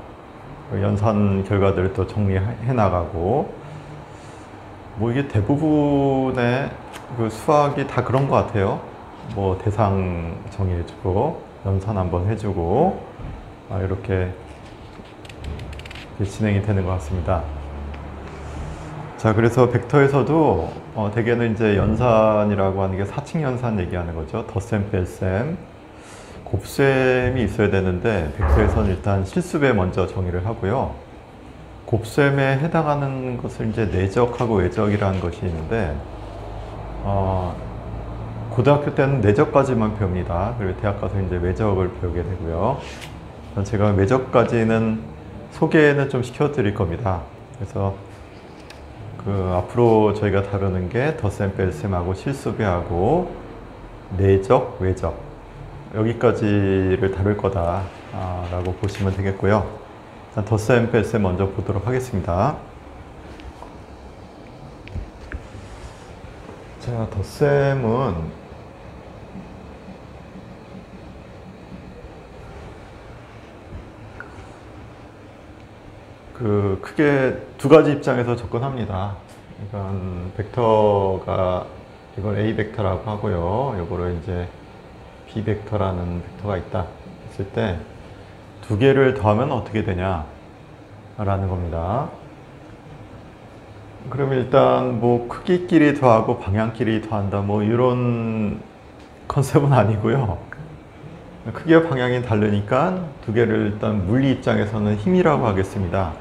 그 연산 결과들을 또 정리해 나가고 뭐 이게 대부분의 그 수학이 다 그런 것 같아요. 뭐 대상 정의해주고 연산 한번 해주고 이렇게 진행이 되는 것 같습니다. 자, 그래서 벡터에서도 대개는 이제 연산이라고 하는 게 사칙 연산 얘기하는 거죠. 덧셈, 뺄셈. 곱셈이 있어야 되는데 벡터에서는 일단 실수배 먼저 정의를 하고요. 곱셈에 해당하는 것을 이제 내적하고 외적이라는 것이 있는데 고등학교 때는 내적까지만 배웁니다. 그리고 대학 가서 이제 외적을 배우게 되고요. 제가 외적까지는 소개는 좀 시켜드릴 겁니다. 그래서 앞으로 저희가 다루는 게 덧셈, 뺄셈하고 실수배하고 내적, 외적 여기까지를 다룰 거다라고 보시면 되겠고요. 일단 덧셈, 뺄셈 먼저 보도록 하겠습니다. 자, 덧셈은 크게 두 가지 입장에서 접근합니다. 이건 벡터가 이걸 A 벡터라고 하고요. 이거를 이제 B 벡터라는 벡터가 있다 했을 때 두 개를 더하면 어떻게 되냐 라는 겁니다. 그럼 일단 뭐 크기끼리 더하고 방향끼리 더한다 뭐 이런 컨셉은 아니고요. 크기와 방향이 다르니까 두 개를 일단 물리 입장에서는 힘이라고 하겠습니다.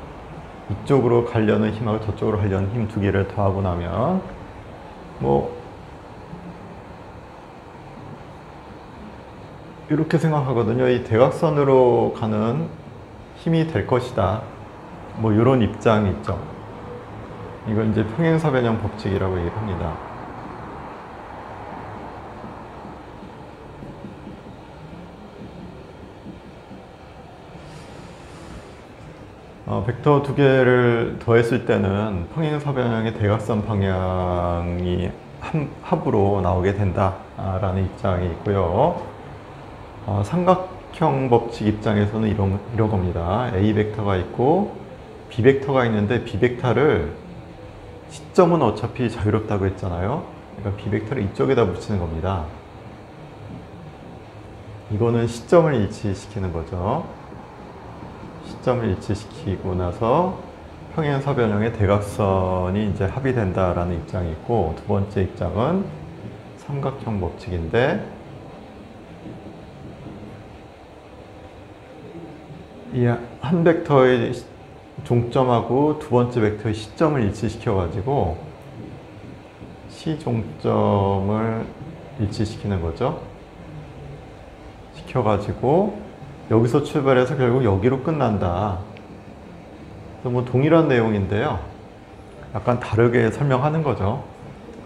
이쪽으로 가려는 힘하고 저쪽으로 가려는 힘 두 개를 더하고 나면 뭐 이렇게 생각하거든요. 이 대각선으로 가는 힘이 될 것이다. 뭐 이런 입장이 있죠. 이걸 이제 평행사변형 법칙이라고 얘기를 합니다. 벡터 두 개를 더했을 때는 평행사변형의 대각선 방향이 합으로 나오게 된다라는 입장이 있고요. 삼각형 법칙 입장에서는 이런 겁니다. A 벡터가 있고 B 벡터가 있는데 B 벡터를 시점은 어차피 자유롭다고 했잖아요. 그러니까 B 벡터를 이쪽에다 붙이는 겁니다. 이거는 시점을 일치시키는 거죠. 시점을 일치시키고 나서 평행사변형의 대각선이 이제 합이 된다라는 입장이 있고, 두 번째 입장은 삼각형 법칙인데, 이 한 벡터의 종점하고 두 번째 벡터의 시점을 일치시켜 가지고 시종점을 일치시키는 거죠. 시켜 가지고 여기서 출발해서 결국 여기로 끝난다. 그래서 뭐 동일한 내용인데요. 약간 다르게 설명하는 거죠.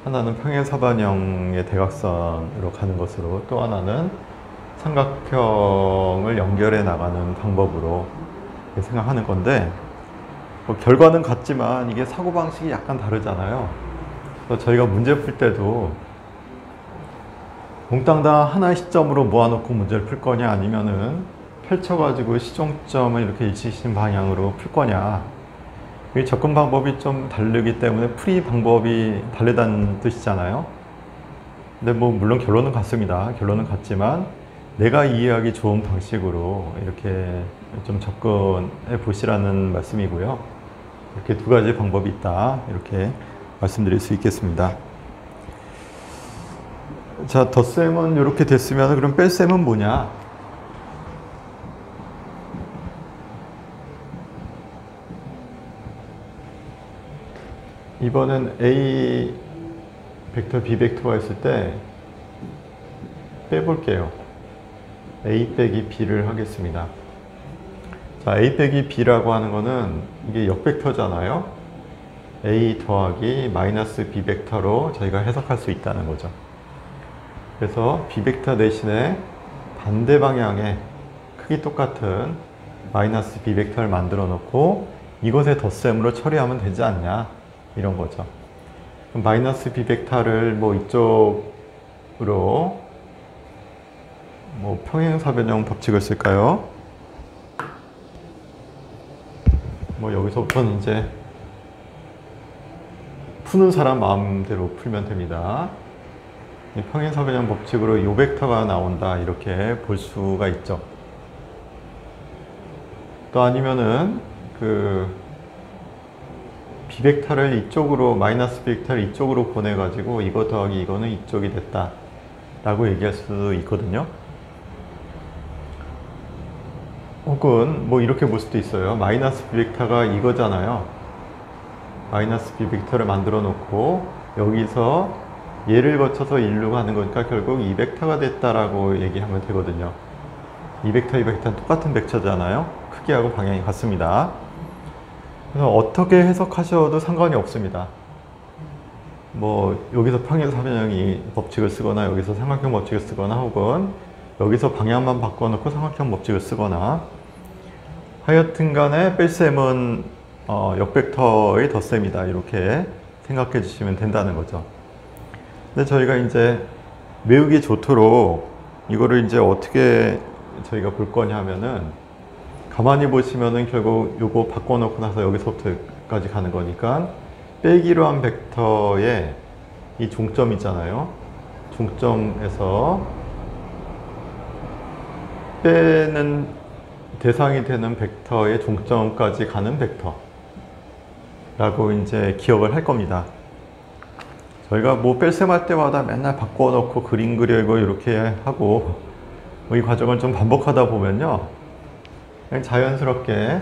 하나는 평행사변형의 대각선으로 가는 것으로, 또 하나는 삼각형을 연결해 나가는 방법으로 생각하는 건데, 뭐 결과는 같지만 이게 사고방식이 약간 다르잖아요. 그래서 저희가 문제 풀 때도 몽땅다 하나의 시점으로 모아놓고 문제를 풀 거냐, 아니면은 펼쳐가지고 시종점을 이렇게 일치시키는 방향으로 풀 거냐, 이 접근 방법이 좀 다르기 때문에 풀이 방법이 다르다는 뜻이잖아요. 근데 뭐 물론 결론은 같습니다. 결론은 같지만 내가 이해하기 좋은 방식으로 이렇게 좀 접근해 보시라는 말씀이고요. 이렇게 두 가지 방법이 있다, 이렇게 말씀드릴 수 있겠습니다. 자, 덧셈은 이렇게 됐으면 그럼 뺄셈은 뭐냐? 이번엔 A 벡터, B 벡터가 있을 때 빼볼게요. A 빼기 B를 하겠습니다. 자, A 빼기 B라고 하는 거는 이게 역벡터잖아요. A 더하기 마이너스 B 벡터로 저희가 해석할 수 있다는 거죠. 그래서 B 벡터 대신에 반대 방향에 크기 똑같은 마이너스 B 벡터를 만들어 놓고 이것의 덧셈으로 처리하면 되지 않냐, 이런 거죠. 그럼 마이너스 B 벡터를 뭐 이쪽으로 뭐 평행사변형 법칙을 쓸까요? 뭐 여기서부터는 이제 푸는 사람 마음대로 풀면 됩니다. 이 평행사변형 법칙으로 이 벡터가 나온다, 이렇게 볼 수가 있죠. 또 아니면은 B 벡터를 이쪽으로, 마이너스 B 벡터를 이쪽으로 보내가지고 이거 더하기 이거는 이쪽이 됐다 라고 얘기할 수도 있거든요. 혹은 뭐 이렇게 볼 수도 있어요. 마이너스 B벡터가 이거잖아요. 마이너스 B벡터를 만들어 놓고 여기서 얘를 거쳐서 1로 가는 거니까 결국 2벡터가 됐다라고 얘기하면 되거든요. 2벡터, 2벡터는 똑같은 벡터잖아요. 크기하고 방향이 같습니다. 그래서 어떻게 해석하셔도 상관이 없습니다. 뭐 여기서 평행사변형이 법칙을 쓰거나 여기서 삼각형 법칙을 쓰거나 혹은 여기서 방향만 바꿔놓고 삼각형 법칙을 쓰거나 하여튼 간에 뺄셈은 역벡터의 덧셈이다 이렇게 생각해 주시면 된다는 거죠. 근데 저희가 이제 외우기 좋도록 이거를 이제 어떻게 저희가 볼 거냐 하면은 가만히 보시면은 결국 요거 바꿔놓고 나서 여기서부터 여기까지 가는 거니까 빼기로 한 벡터의 이 종점 있잖아요. 종점에서 빼는 대상이 되는 벡터의 종점까지 가는 벡터라고 이제 기억을 할 겁니다. 저희가 뭐 뺄셈할 때마다 맨날 바꿔놓고 그림 그리고 이렇게 하고 이 과정을 좀 반복하다 보면요. 그냥 자연스럽게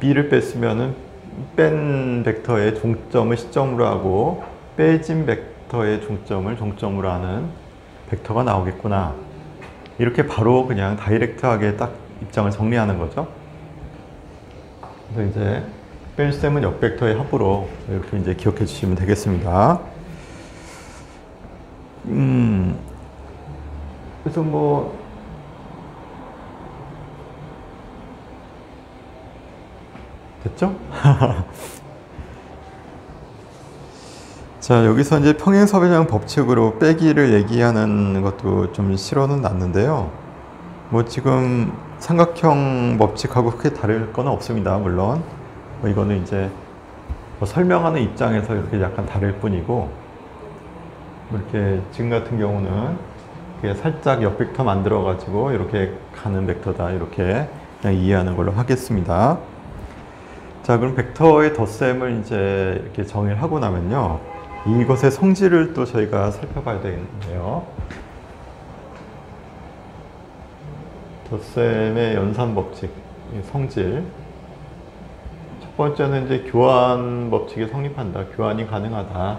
B를 뺐으면은 뺀 벡터의 종점을 시점으로 하고 빼진 벡터의 종점을 종점으로 하는 벡터가 나오겠구나. 이렇게 바로 그냥 다이렉트하게 딱 입장을 정리하는 거죠. 그래서 이제 뺄셈은 역벡터의 합으로 이렇게 이제 기억해 주시면 되겠습니다. 그래서 뭐 됐죠? 자, 여기서 이제 평행사변형 법칙으로 빼기를 얘기하는 것도 좀 실어는 놨는데요. 뭐 지금 삼각형 법칙하고 크게 다를 건 없습니다. 물론 뭐 이거는 이제 뭐 설명하는 입장에서 이렇게 약간 다를 뿐이고 뭐 이렇게 지금 같은 경우는 살짝 역벡터 만들어 가지고 이렇게 가는 벡터다 이렇게 그냥 이해하는 걸로 하겠습니다. 자, 그럼 벡터의 덧셈을 이제 이렇게 정의를 하고 나면요. 이것의 성질을 또 저희가 살펴봐야 되겠는데요. 덧셈의 연산 법칙, 성질. 첫 번째는 이제 교환 법칙이 성립한다. 교환이 가능하다.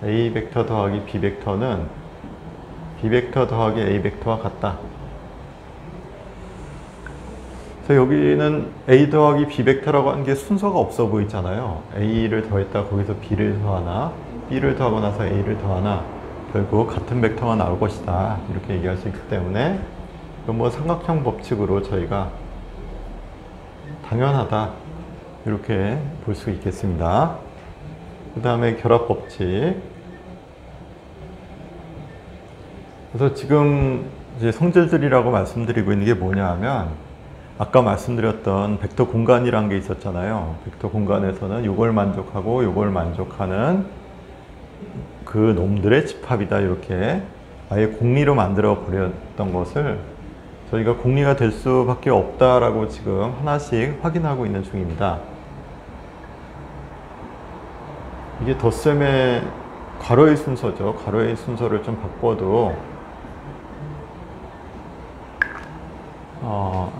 A 벡터 더하기 B 벡터는 B 벡터 더하기 A 벡터와 같다. 그래서 여기는 A 더하기 B 벡터라고 하는 게 순서가 없어 보이잖아요. A를 더했다 거기서 B를 더하나 B를 더하고 나서 A를 더하나 결국 같은 벡터가 나올 것이다 이렇게 얘기할 수 있기 때문에 뭐 삼각형 법칙으로 저희가 당연하다 이렇게 볼 수 있겠습니다. 그 다음에 결합 법칙. 그래서 지금 이제 성질들이라고 말씀드리고 있는 게 뭐냐 하면 아까 말씀드렸던 벡터 공간이라는 게 있었잖아요. 벡터 공간에서는 이걸 만족하고 이걸 만족하는 그 놈들의 집합이다 이렇게 아예 공리로 만들어 버렸던 것을 저희가 공리가 될 수밖에 없다라고 지금 하나씩 확인하고 있는 중입니다. 이게 덧셈의 괄호의 순서죠. 괄호의 순서를 좀 바꿔도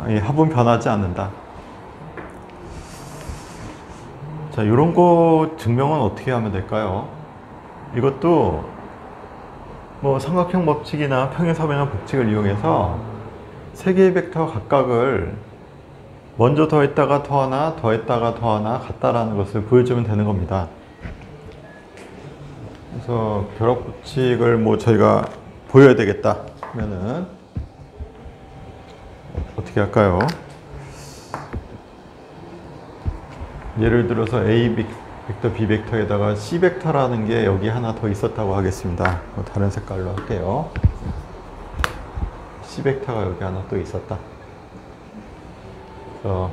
이 합은 변하지 않는다. 자, 이런 거 증명은 어떻게 하면 될까요? 이것도 뭐 삼각형 법칙이나 평행사변형 법칙을 이용해서 세 개의 벡터 각각을 먼저 더했다가 더하나 더했다가 더하나 같다라는 것을 보여주면 되는 겁니다. 그래서 결합 법칙을 뭐 저희가 보여야 되겠다 하면은 어떻게 할까요? 예를 들어서 A 벡터, B 벡터에다가 C 벡터라는 게 여기 하나 더 있었다고 하겠습니다. 다른 색깔로 할게요. C 벡터가 여기 하나 또 있었다. 그래서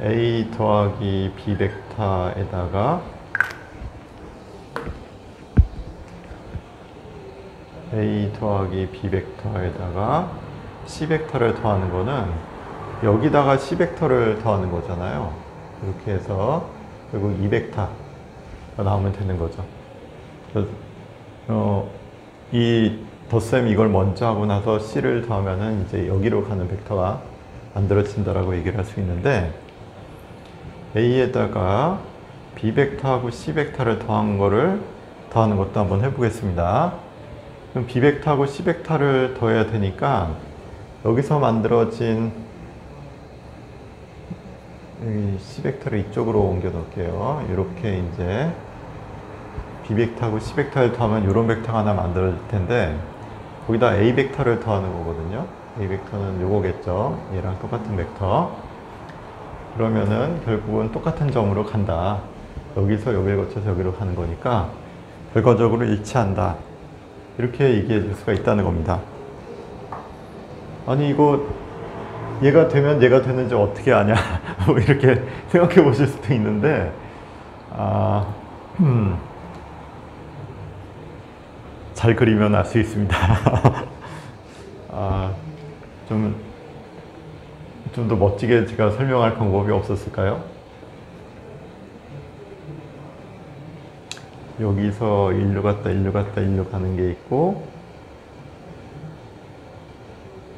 A 더하기 B 벡터에다가 A 더하기 B 벡터에다가 C 벡터를 더하는 거는 여기다가 C 벡터를 더하는 거잖아요. 이렇게 해서 결국 2벡터가 나오면 되는 거죠. 이 덧셈 이걸 먼저 하고 나서 C를 더하면은 이제 여기로 가는 벡터가 만들어진다라고 얘기를 할 수 있는데, A에다가 B 벡터하고 C 벡터를 더한 거를 더하는 것도 한번 해보겠습니다. 그럼 B 벡터하고 C 벡터를 더해야 되니까 여기서 만들어진 여기 C 벡터를 이쪽으로 옮겨 놓을게요. 이렇게 이제 B 벡터하고 C 벡터를 더하면 이런 벡터가 하나 만들어질 텐데, 거기다 A 벡터를 더하는 거거든요. A 벡터는 요거겠죠. 얘랑 똑같은 벡터. 그러면은 결국은 똑같은 점으로 간다. 여기서 여기를 거쳐서 여기로 가는 거니까 결과적으로 일치한다. 이렇게 얘기해 줄 수가 있다는 겁니다. 아니 이거 얘가 되면 얘가 되는지 어떻게 아냐 뭐 이렇게 생각해 보실 수도 있는데, 잘 그리면 알 수 있습니다. 좀 더 멋지게 제가 설명할 방법이 없었을까요? 여기서 일로 갔다 일로 갔다 일로 가는 게 있고,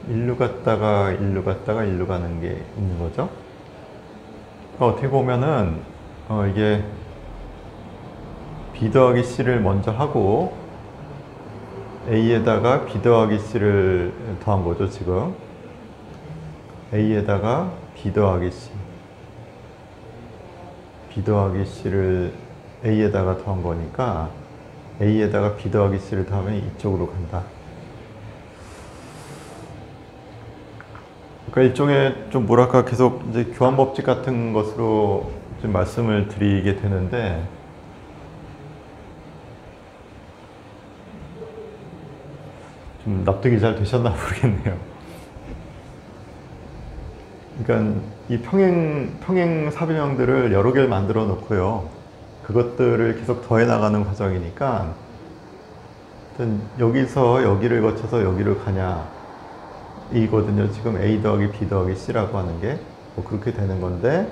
일로 갔다가 일로 갔다가 일로 가는 게 있는 거죠. 어떻게 보면은 이게 B 더하기 C를 먼저 하고 A에다가 B 더하기 C를 더한 거죠, 지금. A에다가 B 더하기 C. B 더하기 C를 A에다가 더한 거니까 A에다가 B 더하기 C를 더하면 이쪽으로 간다. 그러니까 일종의 좀 뭐랄까 계속 이제 교환법칙 같은 것으로 좀 말씀을 드리게 되는데, 좀 납득이 잘 되셨나 모르겠네요. 그러니까 이 평행 사비명들을 여러 개를 만들어 놓고요. 그것들을 계속 더해 나가는 과정이니까, 여기서 여기를 거쳐서 여기를 가냐 이거든요. 지금 A 더하기 B 더하기 C라고 하는 게 뭐 그렇게 되는 건데,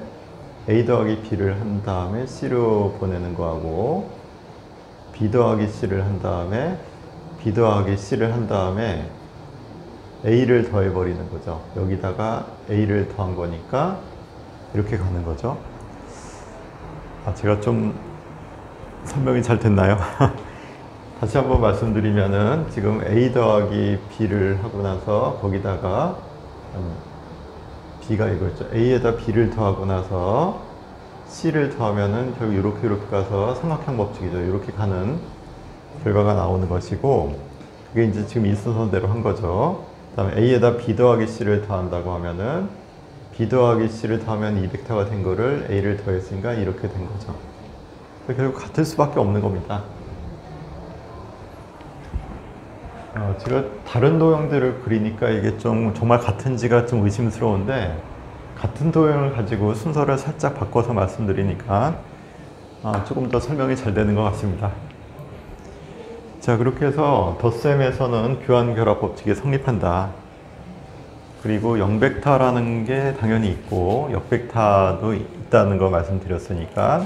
A 더하기 B를 한 다음에 C로 보내는 거하고, B 더하기 C를 한 다음에 B 더하기 C를 한 다음에 A를 더해버리는 거죠. 여기다가 A를 더한 거니까 이렇게 가는 거죠. 제가 좀 설명이 잘 됐나요? 다시 한번 말씀드리면은, 지금 A 더하기 B를 하고 나서 거기다가 B가 이거죠. A에다 B를 더하고 나서 C를 더하면은 결국 이렇게 가서 삼각형 법칙이죠. 이렇게 가는 결과가 나오는 것이고, 그게 이제 지금 이 순서대로 한 거죠. 그 다음에 A에다 B 더하기 C를 더한다고 하면은 B 더하기 C를 더하면 이 벡터가 된 거를 A를 더했으니까 이렇게 된 거죠. 결국 같을 수밖에 없는 겁니다. 제가 다른 도형들을 그리니까 이게 좀 정말 같은지가 좀 의심스러운데, 같은 도형을 가지고 순서를 살짝 바꿔서 말씀드리니까 조금 더 설명이 잘 되는 것 같습니다. 자, 그렇게 해서 덧셈에서는 교환결합 법칙이 성립한다. 그리고 영벡터라는 게 당연히 있고 역벡터도 있다는 거 말씀드렸으니까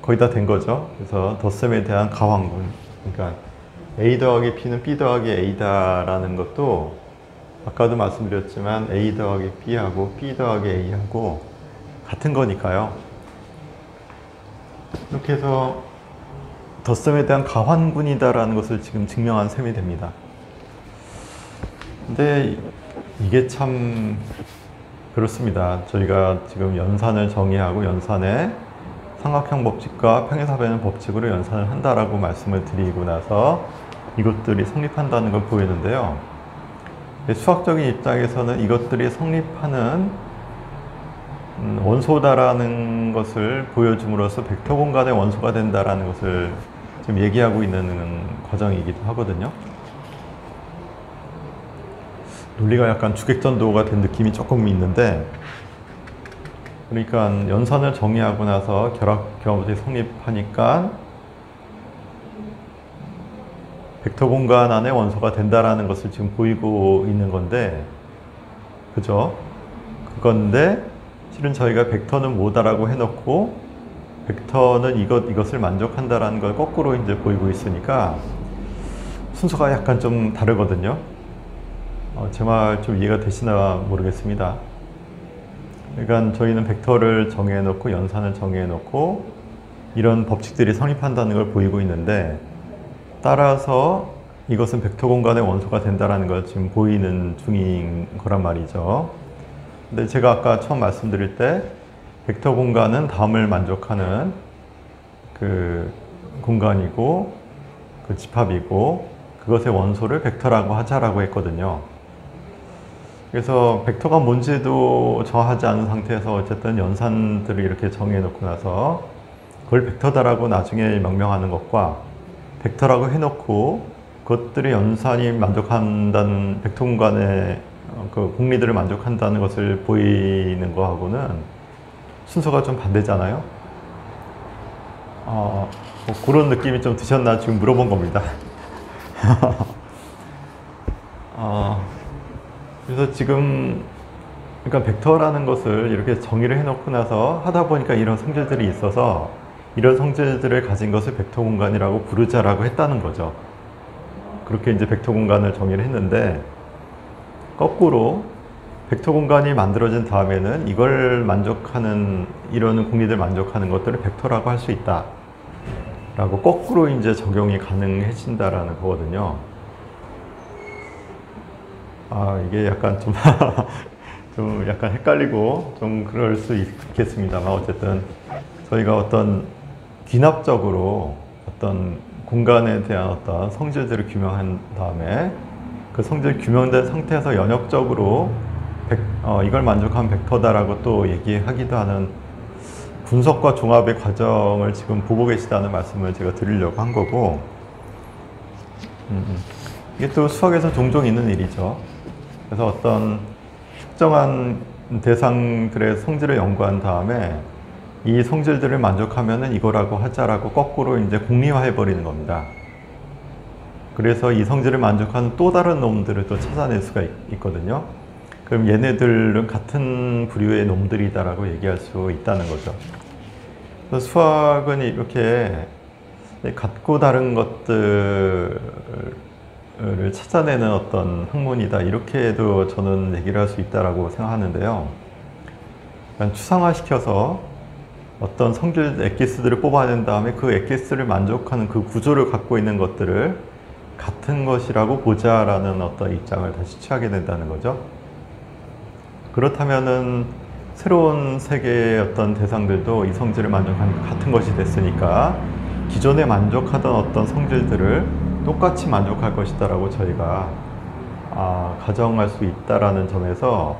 거의 다 된 거죠. 그래서 덧셈에 대한 가환군, 그러니까 A 더하기 B는 B 더하기 A다라는 것도 아까도 말씀드렸지만 A 더하기 B하고 B 더하기 A하고 같은 거니까요. 이렇게 해서 덧셈에 대한 가환군이다라는 것을 지금 증명한 셈이 됩니다. 근데 이게 참 그렇습니다. 저희가 지금 연산을 정의하고 연산에 삼각형 법칙과 평행사변 법칙으로 연산을 한다라고 말씀을 드리고 나서 이것들이 성립한다는 걸 보이는데요. 수학적인 입장에서는 이것들이 성립하는 원소다라는 것을 보여줌으로써 벡터 공간의 원소가 된다라는 것을 지금 얘기하고 있는 과정이기도 하거든요. 논리가 약간 주객전도가 된 느낌이 조금 있는데, 그러니까 연산을 정의하고 나서 결합법칙이 성립하니까 벡터 공간 안에 원소가 된다라는 것을 지금 보이고 있는 건데, 그죠? 그건데 실은 저희가 벡터는 뭐다라고 해놓고 벡터는 이것을 만족한다라는 걸 거꾸로 이제 보이고 있으니까 순서가 약간 좀 다르거든요. 제 말 좀 이해가 되시나 모르겠습니다. 그러니까 저희는 벡터를 정해놓고 연산을 정해놓고 이런 법칙들이 성립한다는 걸 보이고 있는데, 따라서 이것은 벡터 공간의 원소가 된다는 걸 지금 보이는 중인 거란 말이죠. 근데 제가 아까 처음 말씀드릴 때 벡터 공간은 다음을 만족하는 그 공간이고 그 집합이고 그것의 원소를 벡터라고 하자라고 했거든요. 그래서 벡터가 뭔지도 정하지 않은 상태에서 어쨌든 연산들을 이렇게 정해놓고 나서 그걸 벡터다라고 나중에 명명하는 것과 벡터라고 해놓고 그것들의 연산이 만족한다는 벡터 공간의 그 공리들을 만족한다는 것을 보이는 거하고는 순서가 좀 반대잖아요. 뭐 그런 느낌이 좀 드셨나 지금 물어본 겁니다. 그래서 지금 그러니까 벡터라는 것을 이렇게 정의를 해놓고 나서 하다 보니까 이런 성질들이 있어서 이런 성질들을 가진 것을 벡터 공간이라고 부르자라고 했다는 거죠. 그렇게 이제 벡터 공간을 정의를 했는데, 거꾸로 벡터 공간이 만들어진 다음에는 이걸 만족하는, 이런 공리들 만족하는 것들을 벡터라고 할 수 있다 라고 거꾸로 이제 적용이 가능해진다라는 거거든요. 이게 약간 좀 좀 약간 헷갈리고 좀 그럴 수 있겠습니다만, 어쨌든 저희가 어떤 귀납적으로 어떤 공간에 대한 어떤 성질들을 규명한 다음에 그 성질 규명된 상태에서 연역적으로 이걸 만족한 벡터다라고 또 얘기하기도 하는 분석과 종합의 과정을 지금 보고 계시다는 말씀을 제가 드리려고 한 거고, 이게 또 수학에서 종종 있는 일이죠. 그래서 어떤 특정한 대상들의 성질을 연구한 다음에 이 성질들을 만족하면은 이거라고 하자라고 거꾸로 이제 공리화해 버리는 겁니다. 그래서 이 성질을 만족하는 또 다른 놈들을 또 찾아낼 수가 있거든요. 그럼 얘네들은 같은 부류의 놈들이다라고 얘기할 수 있다는 거죠. 그래서 수학은 이렇게 같고 다른 것들을 찾아내는 어떤 학문이다, 이렇게도 저는 얘기를 할 수 있다라고 생각하는데요. 그러니까 추상화시켜서 어떤 성질 엑기스들을 뽑아낸 다음에 그 엑기스를 만족하는 그 구조를 갖고 있는 것들을 같은 것이라고 보자라는 어떤 입장을 다시 취하게 된다는 거죠. 그렇다면은 새로운 세계의 어떤 대상들도 이 성질을 만족하는 같은 것이 됐으니까 기존에 만족하던 어떤 성질들을 똑같이 만족할 것이다라고 저희가 가정할 수 있다라는 점에서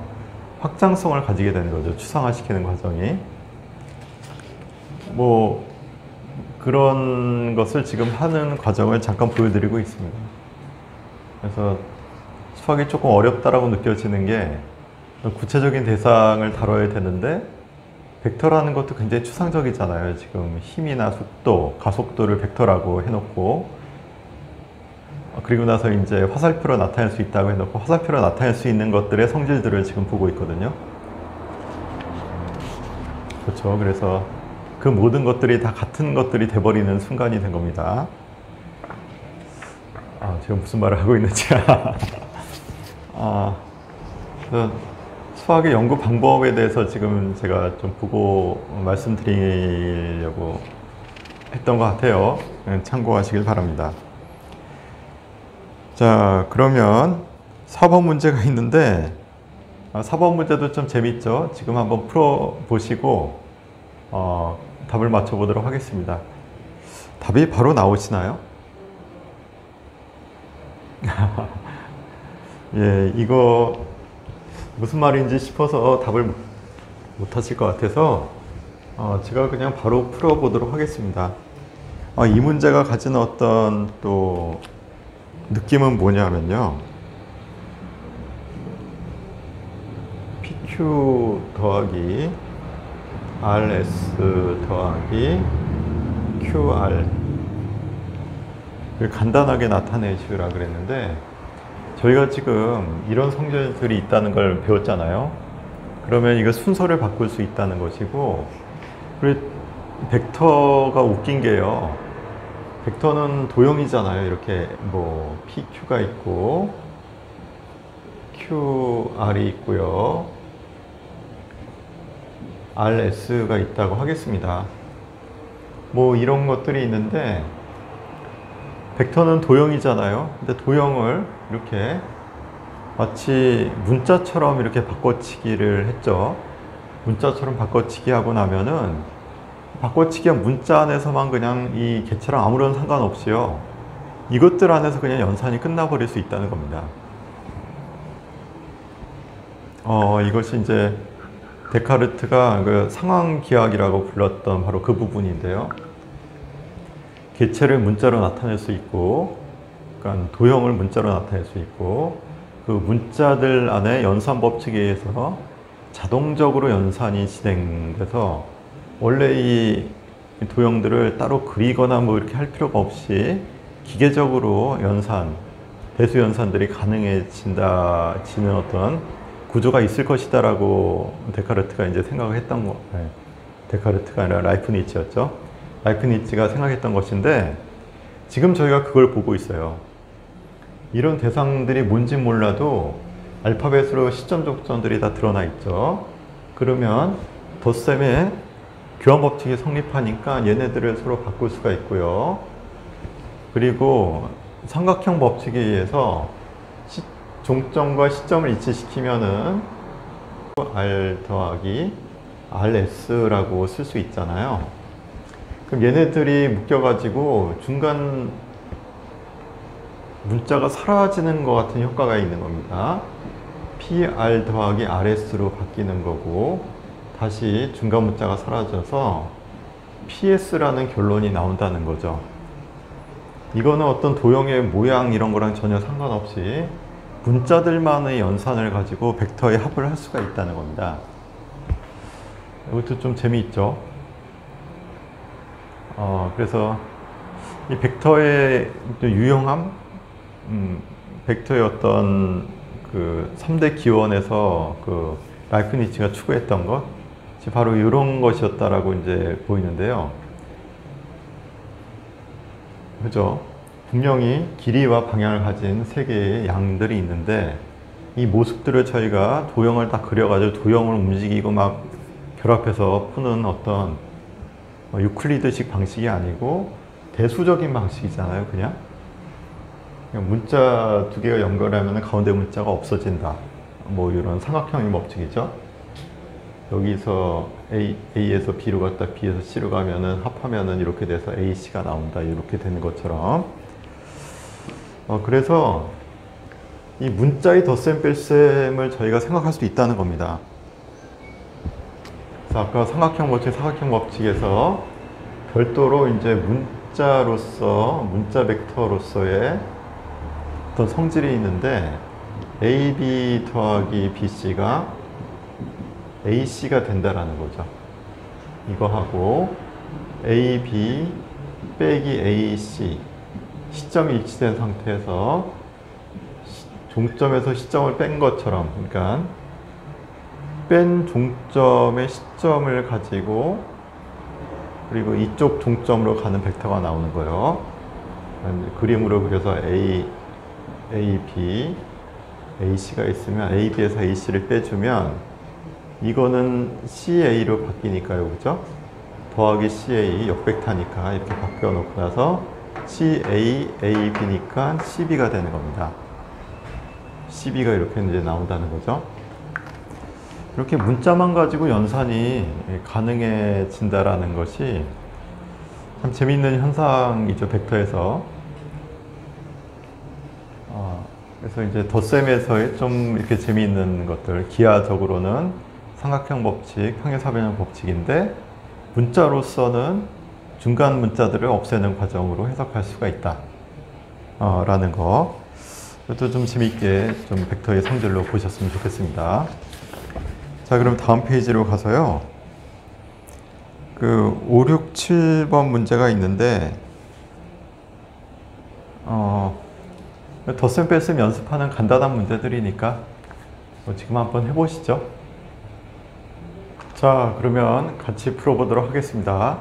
확장성을 가지게 되는 거죠. 추상화시키는 과정이. 뭐 그런 것을 지금 하는 과정을 잠깐 보여드리고 있습니다. 그래서 수학이 조금 어렵다라고 느껴지는 게, 구체적인 대상을 다뤄야 되는데 벡터라는 것도 굉장히 추상적이잖아요. 지금 힘이나 속도, 가속도를 벡터라고 해놓고, 그리고 나서 이제 화살표로 나타낼 수 있다고 해놓고 화살표로 나타낼 수 있는 것들의 성질들을 지금 보고 있거든요. 그렇죠. 그래서 그 모든 것들이 다 같은 것들이 돼버리는 순간이 된 겁니다. 지금 무슨 말을 하고 있는지. 수학의 연구 방법에 대해서 지금 제가 좀 보고 말씀드리려고 했던 것 같아요. 참고하시길 바랍니다. 자, 그러면 4번 문제가 있는데, 4번 문제도 좀 재밌죠? 지금 한번 풀어보시고 답을 맞춰보도록 하겠습니다. 답이 바로 나오시나요? 예, 이거 무슨 말인지 싶어서 답을 못 하실 것 같아서 제가 그냥 바로 풀어보도록 하겠습니다. 이 문제가 가진 어떤 또 느낌은 뭐냐면요, PQ 더하기 RS 더하기 QR 간단하게 나타내시라 그랬는데, 저희가 지금 이런 성질들이 있다는 걸 배웠잖아요. 그러면 이거 순서를 바꿀 수 있다는 것이고, 그리고 벡터가 웃긴 게요, 벡터는 도형이잖아요. 이렇게 뭐 PQ가 있고 QR이 있고요. RS가 있다고 하겠습니다. 뭐 이런 것들이 있는데 벡터는 도형이잖아요. 근데 도형을 이렇게 마치 문자처럼 이렇게 바꿔치기를 했죠. 문자처럼 바꿔치기 하고 나면은 바꿔치기한 문자 안에서만 그냥 이 개체랑 아무런 상관없이요. 이것들 안에서 그냥 연산이 끝나버릴 수 있다는 겁니다. 이것이 이제 데카르트가 그 상황기하학이라고 불렀던 바로 그 부분인데요. 개체를 문자로 나타낼 수 있고, 그러니까 도형을 문자로 나타낼 수 있고, 그 문자들 안에 연산 법칙에 의해서 자동적으로 연산이 진행돼서 원래 이 도형들을 따로 그리거나 뭐 이렇게 할 필요가 없이 기계적으로 배수 연산들이 가능해지는 어떤 구조가 있을 것이다라고 데카르트가 이제 생각을 했던 거. 데카르트가 아니라 라이프니츠였죠. 라이프니츠가 생각했던 것인데 지금 저희가 그걸 보고 있어요. 이런 대상들이 뭔지 몰라도 알파벳으로 시점 족점들이 다 드러나 있죠. 그러면 덧셈의 교환 법칙이 성립하니까 얘네들을 서로 바꿀 수가 있고요. 그리고 삼각형 법칙에 의해서 종점과 시점을 일치시키면은 R 더하기 RS라고 쓸 수 있잖아요. 그럼 얘네들이 묶여가지고 중간 문자가 사라지는 것 같은 효과가 있는 겁니다. PR 더하기 RS로 바뀌는 거고 다시 중간 문자가 사라져서 PS라는 결론이 나온다는 거죠. 이거는 어떤 도형의 모양 이런 거랑 전혀 상관없이 문자들만의 연산을 가지고 벡터의 합을 할 수가 있다는 겁니다. 이것도 좀 재미있죠. 그래서 이 벡터의 유용함, 벡터의 어떤 그 3대 기원에서 그 라이프니츠가 추구했던 것, 바로 이런 것이었다라고 이제 보이는데요. 그죠? 분명히 길이와 방향을 가진 세 개의 양들이 있는데 이 모습들을 저희가 도형을 딱 그려가지고 도형을 움직이고 막 결합해서 푸는 어떤 유클리드식 방식이 아니고 대수적인 방식이잖아요. 그냥 문자 두 개가 연결하면 가운데 문자가 없어진다. 뭐 이런 삼각형의 법칙이죠. 여기서 A에서 B로 갔다 B에서 C로 가면은 합하면은 이렇게 돼서 AC가 나온다. 이렇게 되는 것처럼. 그래서 이 문자의 덧셈 뺄셈을 저희가 생각할 수 있다는 겁니다. 그래서 아까 삼각형 법칙에서 별도로 이제 문자 벡터로서의 어떤 성질이 있는데 AB 더하기 BC가 AC가 된다라는 거죠. 이거하고 AB 빼기 AC 시점이 일치된 상태에서 종점에서 시점을 뺀 것처럼, 그러니까 뺀 종점의 시점을 가지고 그리고 이쪽 종점으로 가는 벡터가 나오는 거예요. 그림으로 그려서 AB, AC가 있으면 AB에서 AC를 빼주면 이거는 CA로 바뀌니까요. 그죠? 더하기 CA 역벡터니까 이렇게 바뀌어 놓고 나서 CA, AB니까 CB가 되는 겁니다. CB가 이렇게 이제 나온다는 거죠. 이렇게 문자만 가지고 연산이 가능해진다라는 것이 참 재미있는 현상이죠. 벡터에서. 그래서 이제 덧셈에서의 좀 이렇게 재미있는 것들, 기하적으로는 삼각형 법칙, 평행사변형 법칙인데 문자로서는 중간 문자들을 없애는 과정으로 해석할 수가 있다. 라는 거. 이것도 좀 재미있게 좀 벡터의 성질로 보셨으면 좋겠습니다. 자, 그럼 다음 페이지로 가서요. 그 5, 6, 7번 문제가 있는데 덧셈 뺄셈 연습하는 간단한 문제들이니까 지금 한번 해보시죠. 자, 그러면 같이 풀어보도록 하겠습니다.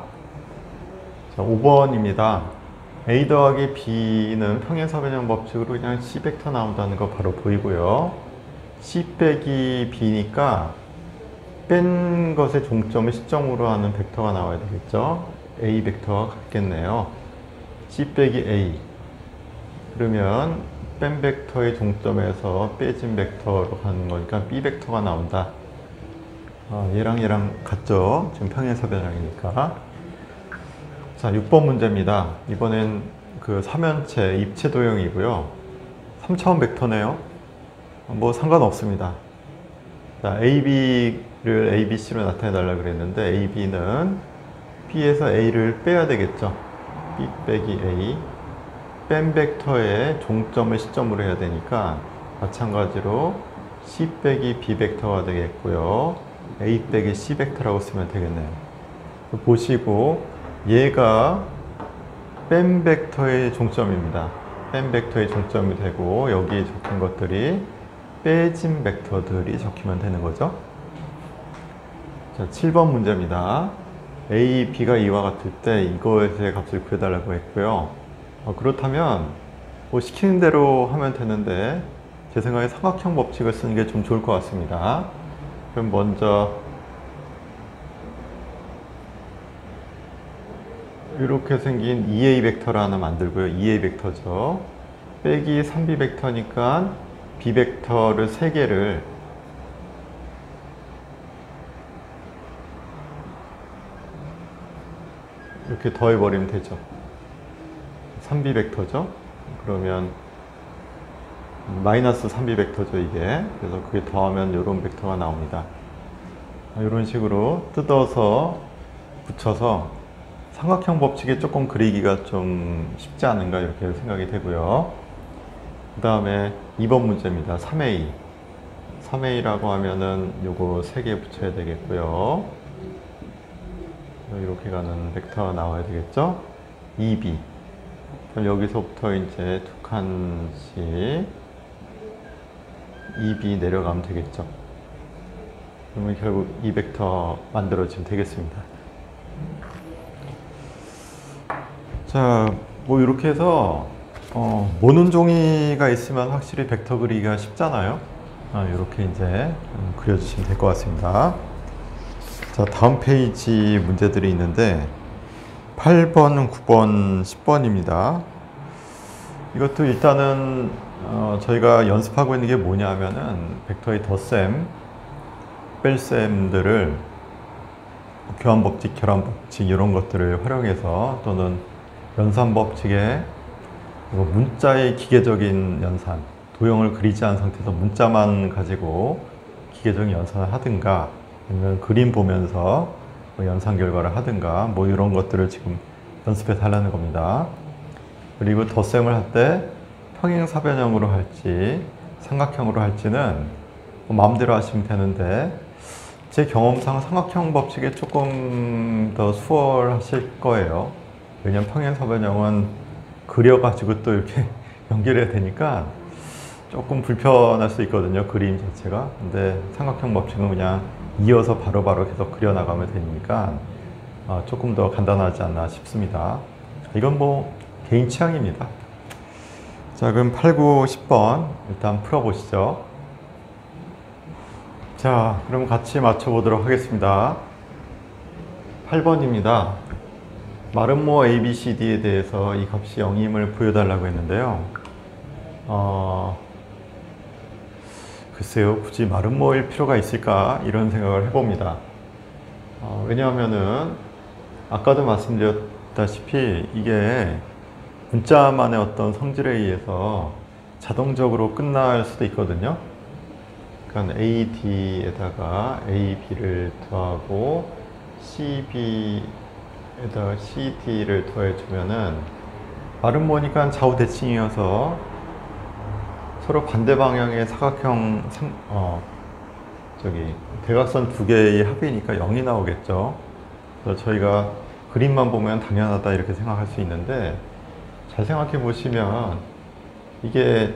자, 5번입니다. A 더하기 B는 평행사변형 법칙으로 그냥 C 벡터 나온다는 거 바로 보이고요. C 빼기 B니까 뺀 것의 종점을 시점으로 하는 벡터가 나와야 되겠죠. A 벡터와 같겠네요. C 빼기 A. 그러면 뺀 벡터의 종점에서 빼진 벡터로 가는 거니까 B 벡터가 나온다. 얘랑 같죠? 지금 평행사변형이니까. 자, 6번 문제입니다. 이번엔 그 3면체 입체 도형이고요. 3차원 벡터네요. 뭐 상관없습니다. 자, AB를 ABC로 나타내 달라고 그랬는데 AB는 B에서 A를 빼야 되겠죠. B 빼기 A. 뺀 벡터의 종점을 시점으로 해야 되니까 마찬가지로 C 빼기 B 벡터가 되겠고요. A 빼기 C 벡터라고 쓰면 되겠네요. 보시고 얘가 뺀 벡터의 종점입니다. 뺀 벡터의 종점이 되고 여기에 적힌 것들이 빼진 벡터들이 적히면 되는 거죠. 자, 7번 문제입니다. A, B가 이와 같을 때 이거의 값을 구해달라고 했고요. 그렇다면 뭐 시키는 대로 하면 되는데 제 생각에 삼각형 법칙을 쓰는 게 좀 좋을 것 같습니다. 그럼 먼저 이렇게 생긴 2A 벡터를 하나 만들고요. 2A 벡터죠. 빼기 3B 벡터니까 B 벡터를 3개를 이렇게 더해버리면 되죠. 3B 벡터죠. 그러면 마이너스 3B 벡터죠, 이게. 그래서 그게 더하면 이런 벡터가 나옵니다. 이런 식으로 뜯어서 붙여서 삼각형 법칙에 조금 그리기가 좀 쉽지 않은가 이렇게 생각이 되고요. 그 다음에 2번 문제입니다. 3A. 3A라고 하면은 요거 3개 붙여야 되겠고요. 이렇게 가는 벡터가 나와야 되겠죠. 2B. 그럼 여기서부터 이제 2칸씩 2B 내려가면 되겠죠. 그러면 결국 이 벡터 만들어지면 되겠습니다. 자, 뭐 이렇게 해서 모는 종이가 있으면 확실히 벡터 그리기가 쉽잖아요. 이렇게 이제 그려주시면 될 것 같습니다. 자, 다음 페이지 문제들이 있는데 8번, 9번, 10번입니다. 이것도 일단은 저희가 연습하고 있는 게 뭐냐 하면은 벡터의 덧셈, 뺄셈들을 교환법칙, 결합법칙 이런 것들을 활용해서 또는 연산법칙의 문자의 기계적인 연산, 도형을 그리지 않은 상태에서 문자만 가지고 기계적인 연산을 하든가 아니면 그림 보면서 연산 결과를 하든가 뭐 이런 것들을 지금 연습해 달라는 겁니다. 그리고 덧셈을 할 때 평행사변형으로 할지 삼각형으로 할지는 마음대로 하시면 되는데 제 경험상 삼각형 법칙에 조금 더 수월하실 거예요. 왜냐면 평행사변형은 그려가지고 또 이렇게 연결해야 되니까 조금 불편할 수 있거든요, 그림 자체가. 근데 삼각형 법칙은 그냥 이어서 바로바로 계속 그려나가면 되니까 조금 더 간단하지 않나 싶습니다. 이건 뭐 개인 취향입니다. 자, 그럼 8, 9, 10번 일단 풀어보시죠. 자, 그럼 같이 맞춰보도록 하겠습니다. 8번입니다. 마름모 ABCD에 대해서 이 값이 0임을 부여달라고 했는데요. 글쎄요, 굳이 마름모일 필요가 있을까 이런 생각을 해봅니다. 왜냐하면은 아까도 말씀드렸다시피 이게 문자만의 어떤 성질에 의해서 자동적으로 끝날 수도 있거든요. 그러니까 AD에다가 AB를 더하고 CB에다가 CD를 더해주면은 마름모니까 좌우 대칭이어서 서로 반대 방향의 사각형 대각선 두 개의 합이니까 0이 나오겠죠. 그래서 저희가 그림만 보면 당연하다 이렇게 생각할 수 있는데 잘 생각해 보시면 이게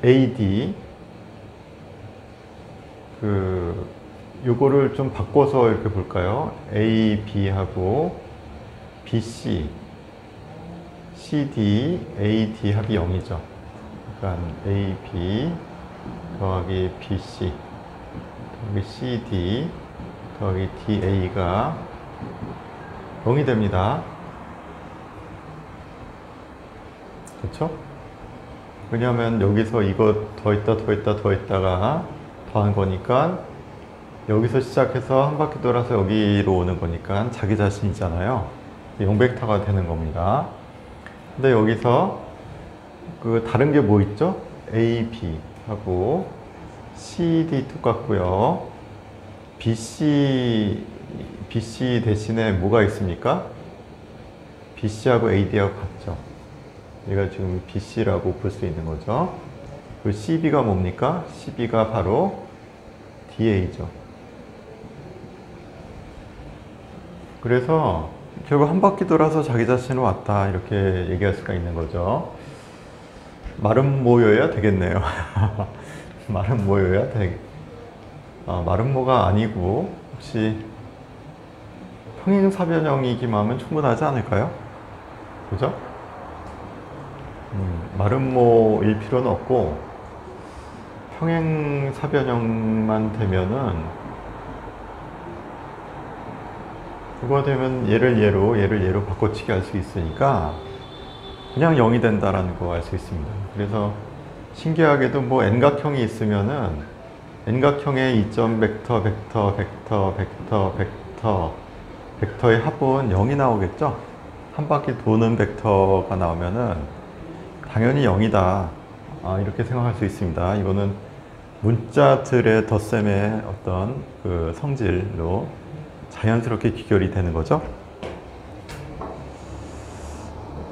AD 요거를 좀 바꿔서 이렇게 볼까요? AB하고 BC CD, AD 합이 0이죠. 그러니까 AB 더하기 BC 더하기 CD 더하기 DA가 0이 됩니다. 그렇죠? 왜냐하면 여기서 이거 더했다가 더한 거니까 여기서 시작해서 한 바퀴 돌아서 여기로 오는 거니까 자기 자신이잖아요. 0벡터가 되는 겁니다. 근데 여기서 그 다른 게 뭐 있죠? AB 하고 CD 똑같고요. BC 대신에 뭐가 있습니까? BC하고 AD하고 같죠. 얘가 지금 BC라고 볼 수 있는 거죠. 그 CB가 뭡니까? CB가 바로 DA죠. 그래서 결국 한 바퀴 돌아서 자기 자신을 왔다 이렇게 얘기할 수가 있는 거죠. 마름 모여야 되겠네요. 마름 모여야 마름 모가 아니고 혹시 평행사변형이기만 하면 충분하지 않을까요? 그죠? 마름 모일 필요는 없고 평행사변형만 되면은 그거 되면 얘를 얘로 바꿔치기 할 수 있으니까 그냥 0이 된다라는 거 알 수 있습니다. 그래서 신기하게도 뭐 N각형이 있으면은 N각형의 이점 벡터의 합은 0이 나오겠죠? 한 바퀴 도는 벡터가 나오면은 당연히 0이다. 이렇게 생각할 수 있습니다. 이거는 문자들의 덧셈의 어떤 그 성질로 자연스럽게 귀결이 되는 거죠.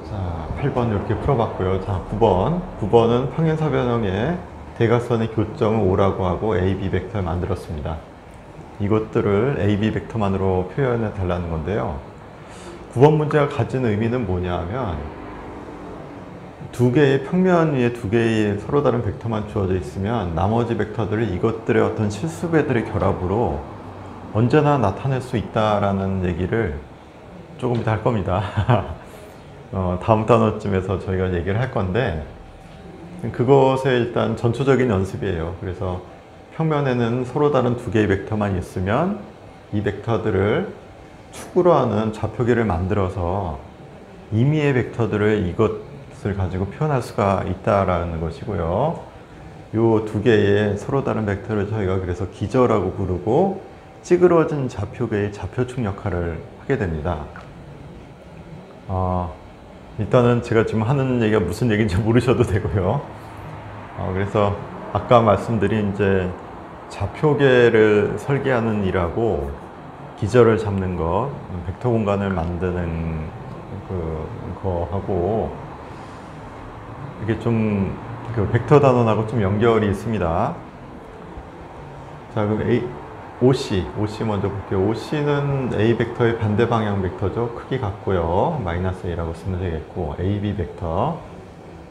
자, 8번 이렇게 풀어봤고요. 자, 9번은 평행사변형의 대각선의 교점을 O라고 하고 AB 벡터를 만들었습니다. 이것들을 AB 벡터만으로 표현해 달라는 건데요. 9번 문제가 가진 의미는 뭐냐 하면 두 개의 평면 위에 두 개의 서로 다른 벡터만 주어져 있으면 나머지 벡터들을 이것들의 어떤 실수배들의 결합으로 언제나 나타낼 수 있다라는 얘기를 조금 이따 할 겁니다. 다음 단어쯤에서 저희가 얘기를 할 건데 그것의 일단 전초적인 연습이에요. 그래서 평면에는 서로 다른 두 개의 벡터만 있으면 이 벡터들을 축으로 하는 좌표계를 만들어서 임의의 벡터들을 이것을 가지고 표현할 수가 있다라는 것이고요. 요 두 개의 서로 다른 벡터를 저희가 그래서 기저라고 부르고 찌그러진 좌표계의 좌표축 역할을 하게 됩니다. 일단은 제가 지금 하는 얘기가 무슨 얘기인지 모르셔도 되고요. 그래서 아까 말씀드린 이제 좌표계를 설계하는 일하고 기저를 잡는 것, 벡터 공간을 만드는 거하고 이게 좀 그 벡터 단원하고 좀 연결이 있습니다. 자, 그럼 OC 먼저 볼게요. OC는 A 벡터의 반대 방향 벡터죠. 크기 같고요. 마이너스 A라고 쓰면 되겠고, AB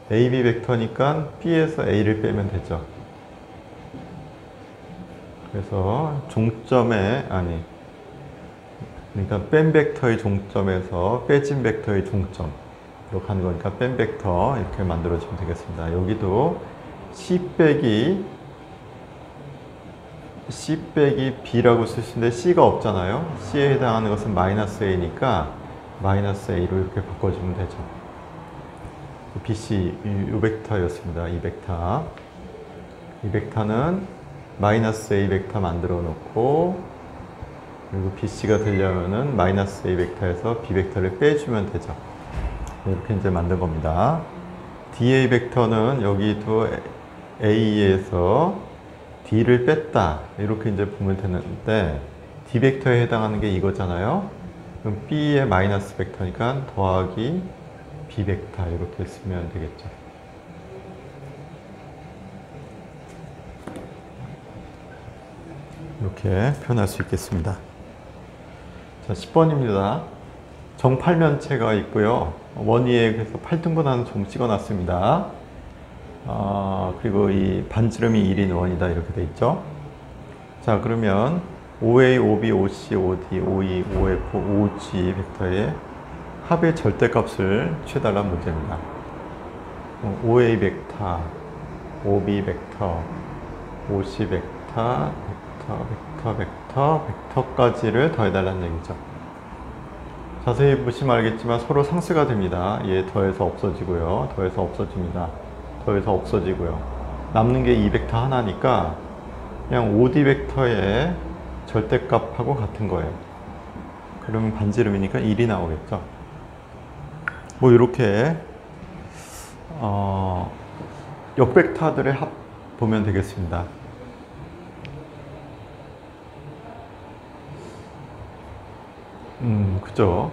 벡터니까 B에서 A를 빼면 되죠. 그래서 그러니까 뺀 벡터의 종점에서 빼진 벡터의 종점으로 가는 거니까 뺀 벡터 이렇게 만들어주면 되겠습니다. 여기도 C 빼기 B라고 쓰시는데 C가 없잖아요. C에 해당하는 것은 마이너스 A니까 마이너스 A로 이렇게 바꿔주면 되죠. BC 이 벡터였습니다. 이 벡터는 마이너스 A 벡터 만들어 놓고 그리고 BC가 되려면은 마이너스 A 벡터에서 B 벡터를 빼주면 되죠. 이렇게 이제 만든 겁니다. DA 벡터는 여기도 A에서 D를 뺐다. 이렇게 이제 보면 되는데 D 벡터에 해당하는 게 이거잖아요. 그럼 B의 마이너스 벡터니까 더하기 B 벡터 이렇게 쓰면 되겠죠. 이렇게 표현할 수 있겠습니다. 자, 10번입니다. 정팔면체가 있고요. 원위에 그래서 8등분하는 점 찍어놨습니다. 그리고 이 반지름이 1인 원이다 이렇게 돼 있죠. 자, 그러면 OA, OB, OC, OD, OE, OF, OG 벡터의 합의 절대값을 취해달라는 문제입니다. OA 벡터, OB 벡터, OC 벡터, 벡터까지를 더해달라는 얘기죠. 자세히 보시면 알겠지만 서로 상쇄가 됩니다. 얘 더해서 없어지고요. 더해서 없어집니다. 더해서 없어지고요. 남는 게 이 벡터 하나니까 그냥 OD 벡터의 절대값하고 같은 거예요. 그러면 반지름이니까 1이 나오겠죠. 뭐 이렇게 역벡터들의 합 보면 되겠습니다. 그죠.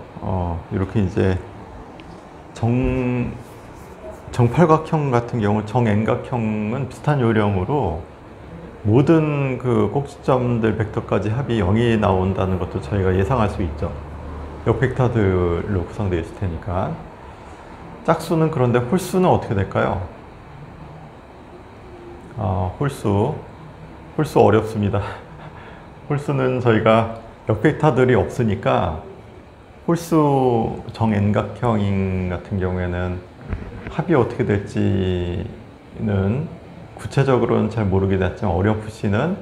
이렇게 이제 정팔각형 같은 경우 정N각형은 비슷한 요령으로 모든 그 꼭지점들 벡터까지 합이 0이 나온다는 것도 저희가 예상할 수 있죠. 역벡터들로 구성되어 있을 테니까. 짝수는 그런데 홀수는 어떻게 될까요? 홀수 어렵습니다. 홀수는 저희가 역벡터들이 없으니까 홀수 정N각형 같은 경우에는 합이 어떻게 될지는 구체적으로는 잘 모르게 됐지만 어렴풋이는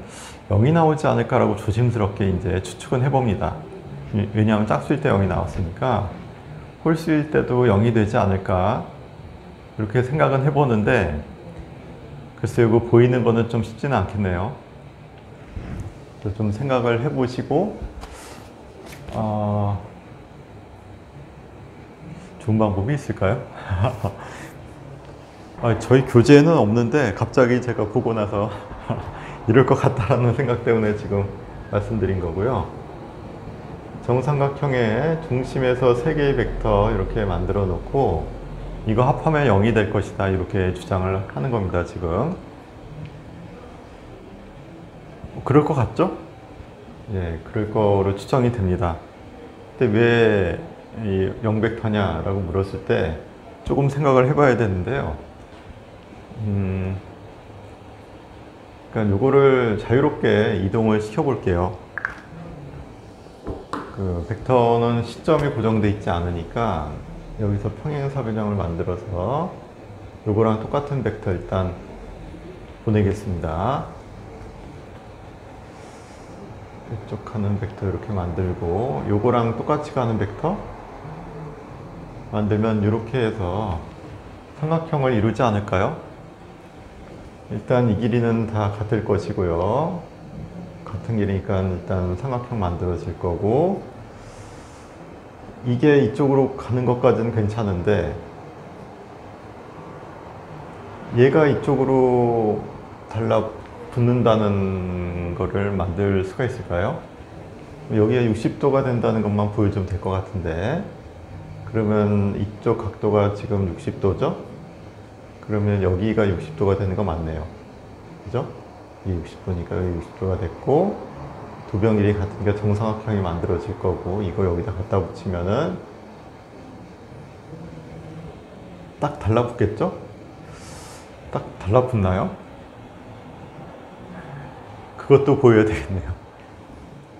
0이 나오지 않을까라고 조심스럽게 이제 추측은 해봅니다. 왜냐하면 짝수일 때 0이 나왔으니까 홀수일 때도 0이 되지 않을까 이렇게 생각은 해보는데 글쎄요, 이거 보이는 거는 좀 쉽지는 않겠네요. 좀 생각을 해보시고 좋은 방법이 있을까요? 저희 교재에는 없는데 갑자기 제가 보고 나서 이럴 것 같다라는 생각 때문에 지금 말씀드린 거고요. 정삼각형의 중심에서 3개의 벡터 이렇게 만들어 놓고 이거 합하면 0이 될 것이다 이렇게 주장을 하는 겁니다. 지금 그럴 것 같죠? 예, 그럴 거로 추정이 됩니다. 근데 왜 이 0벡터냐 라고 물었을 때 조금 생각을 해봐야 되는데요. 그러니까 요거를 자유롭게 이동을 시켜 볼게요. 그 벡터는 시점이 고정되어 있지 않으니까 여기서 평행사변형을 만들어서 요거랑 똑같은 벡터 일단 보내겠습니다. 이쪽 가는 벡터 이렇게 만들고 요거랑 똑같이 가는 벡터 만들면 이렇게 해서 삼각형을 이루지 않을까요? 일단 이 길이는 다 같을 것이고요. 같은 길이니까 일단 삼각형 만들어질 거고 이게 이쪽으로 가는 것까지는 괜찮은데 얘가 이쪽으로 달라붙는다는 거를 만들 수가 있을까요? 여기가 60도가 된다는 것만 보여주면 될 것 같은데 그러면 이쪽 각도가 지금 60도죠? 그러면 여기가 60도가 되는 거 맞네요. 그죠? 이 60도니까 여기 60도가 됐고 도병 길이 같으니까 정삼각형이 만들어질 거고 이거 여기다 갖다 붙이면은 딱 달라붙겠죠? 딱 달라붙나요? 그것도 보여야 되겠네요.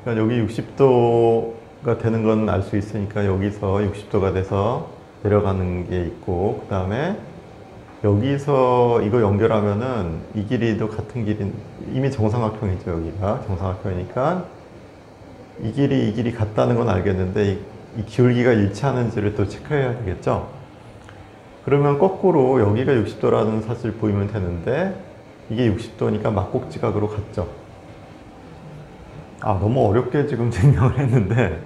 그러니까 여기 60도가 되는 건 알 수 있으니까 여기서 60도가 돼서 내려가는 게 있고 그 다음에 여기서 이거 연결하면은 이 길이도 같은 길이 이미 정삼각형이죠. 여기가 정삼각형이니까 이 길이 같다는 건 알겠는데 이 기울기가 일치하는지를 또 체크해야 되겠죠. 그러면 거꾸로 여기가 60도라는 사실 보이면 되는데 이게 60도니까 막곡지각으로 같죠. 너무 어렵게 지금 증명을 했는데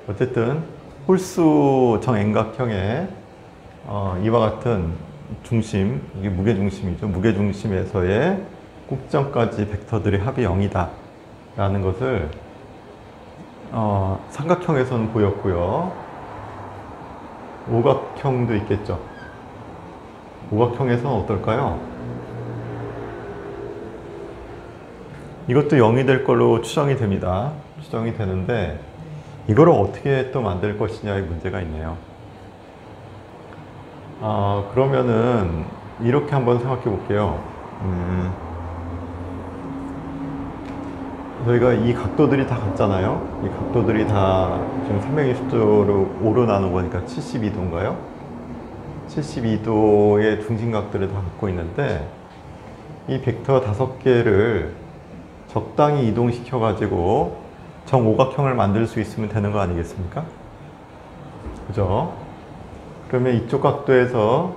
어쨌든 홀수 정N각형의 이와 같은 중심, 이게 무게중심이죠. 무게중심에서의 꼭지점까지 벡터들의 합이 0이다 라는 것을 삼각형에서는 보였고요. 오각형도 있겠죠. 오각형에서는 어떨까요? 이것도 0이 될 걸로 추정이 됩니다. 추정이 되는데 이거를 어떻게 또 만들 것이냐의 문제가 있네요. 그러면은 이렇게 한번 생각해 볼게요. 저희가 이 각도들이 다 같잖아요. 이 각도들이 다 지금 360도로 오르나는 거니까 72도인가요? 72도의 중심각들을 다 갖고 있는데, 이 벡터 5개를 적당히 이동시켜 가지고 정오각형을 만들 수 있으면 되는 거 아니겠습니까? 그죠? 그러면 이쪽 각도에서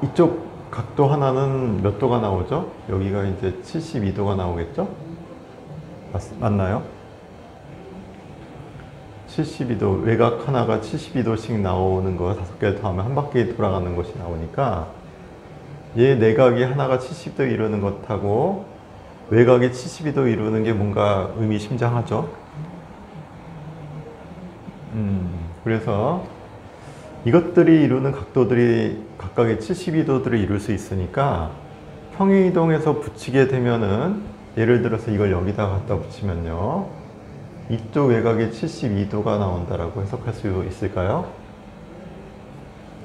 이쪽 각도 하나는 몇 도가 나오죠? 여기가 이제 72도가 나오겠죠? 맞나요? 72도, 외곽 하나가 72도씩 나오는 거 5개 더하면 한 바퀴 돌아가는 것이 나오니까, 얘 내각이 하나가 70도 이루는 것하고 외곽이 72도 이루는 게 뭔가 의미심장하죠. 그래서 이것들이 이루는 각도들이 각각의 72도들을 이룰 수 있으니까, 평행이동에서 붙이게 되면은, 예를 들어서 이걸 여기다 갖다 붙이면요, 이쪽 외곽이 72도가 나온다라고 해석할 수 있을까요?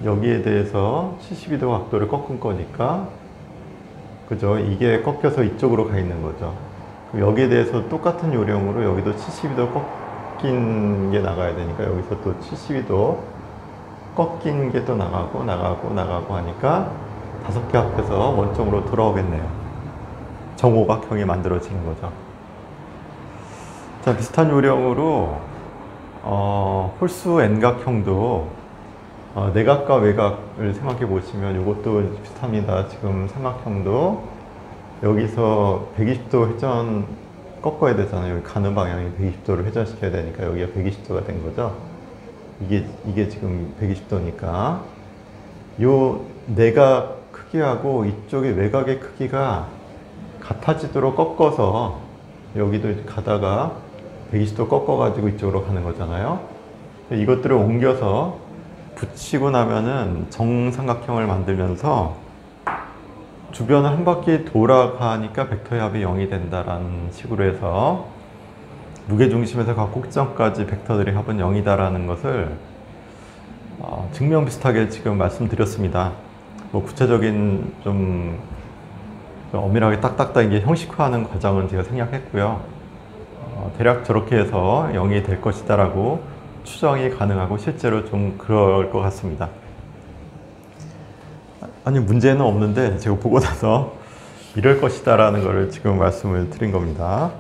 여기에 대해서 72도 각도를 꺾은 거니까, 그죠? 이게 꺾여서 이쪽으로 가 있는 거죠. 여기에 대해서 똑같은 요령으로 여기도 72도 꺾인 게 나가야 되니까, 여기서 또 72도 꺾인 게 또 나가고 하니까 5개 합해서 원점으로 돌아오겠네요. 정오각형이 만들어지는 거죠. 자, 비슷한 요령으로 홀수 n각형도 내각과 외곽을 생각해 보시면 이것도 비슷합니다. 지금 삼각형도 여기서 120도 회전 꺾어야 되잖아요. 여기 가는 방향이 120도를 회전시켜야 되니까 여기가 120도가 된 거죠. 이게 지금 120도니까 요 내각 크기하고 이쪽의 외곽의 크기가 같아지도록 꺾어서, 여기도 가다가 120도 꺾어가지고 이쪽으로 가는 거잖아요. 이것들을 옮겨서 붙이고 나면은 정삼각형을 만들면서 주변을 한 바퀴 돌아가니까 벡터의 합이 0이 된다라는 식으로 해서 무게중심에서 각 꼭지점까지 벡터들의 합은 0이다라는 것을 증명 비슷하게 지금 말씀드렸습니다. 뭐 구체적인 좀 엄밀하게 딱딱딱 이게 형식화하는 과정은 제가 생략했고요. 대략 저렇게 해서 0이 될 것이다 라고 추정이 가능하고 실제로 좀 그럴 것 같습니다. 아니, 문제는 없는데 제가 보고 나서 이럴 것이다 라는 것을 지금 말씀을 드린 겁니다.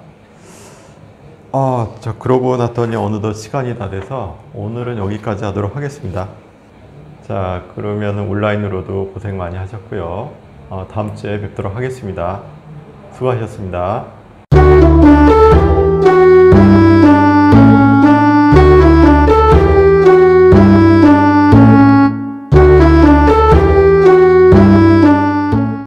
자, 그러고 났더니 어느덧 시간이 다 돼서 오늘은 여기까지 하도록 하겠습니다. 자, 그러면 온라인으로도 고생 많이 하셨고요. 다음 주에 뵙도록 하겠습니다. 수고하셨습니다.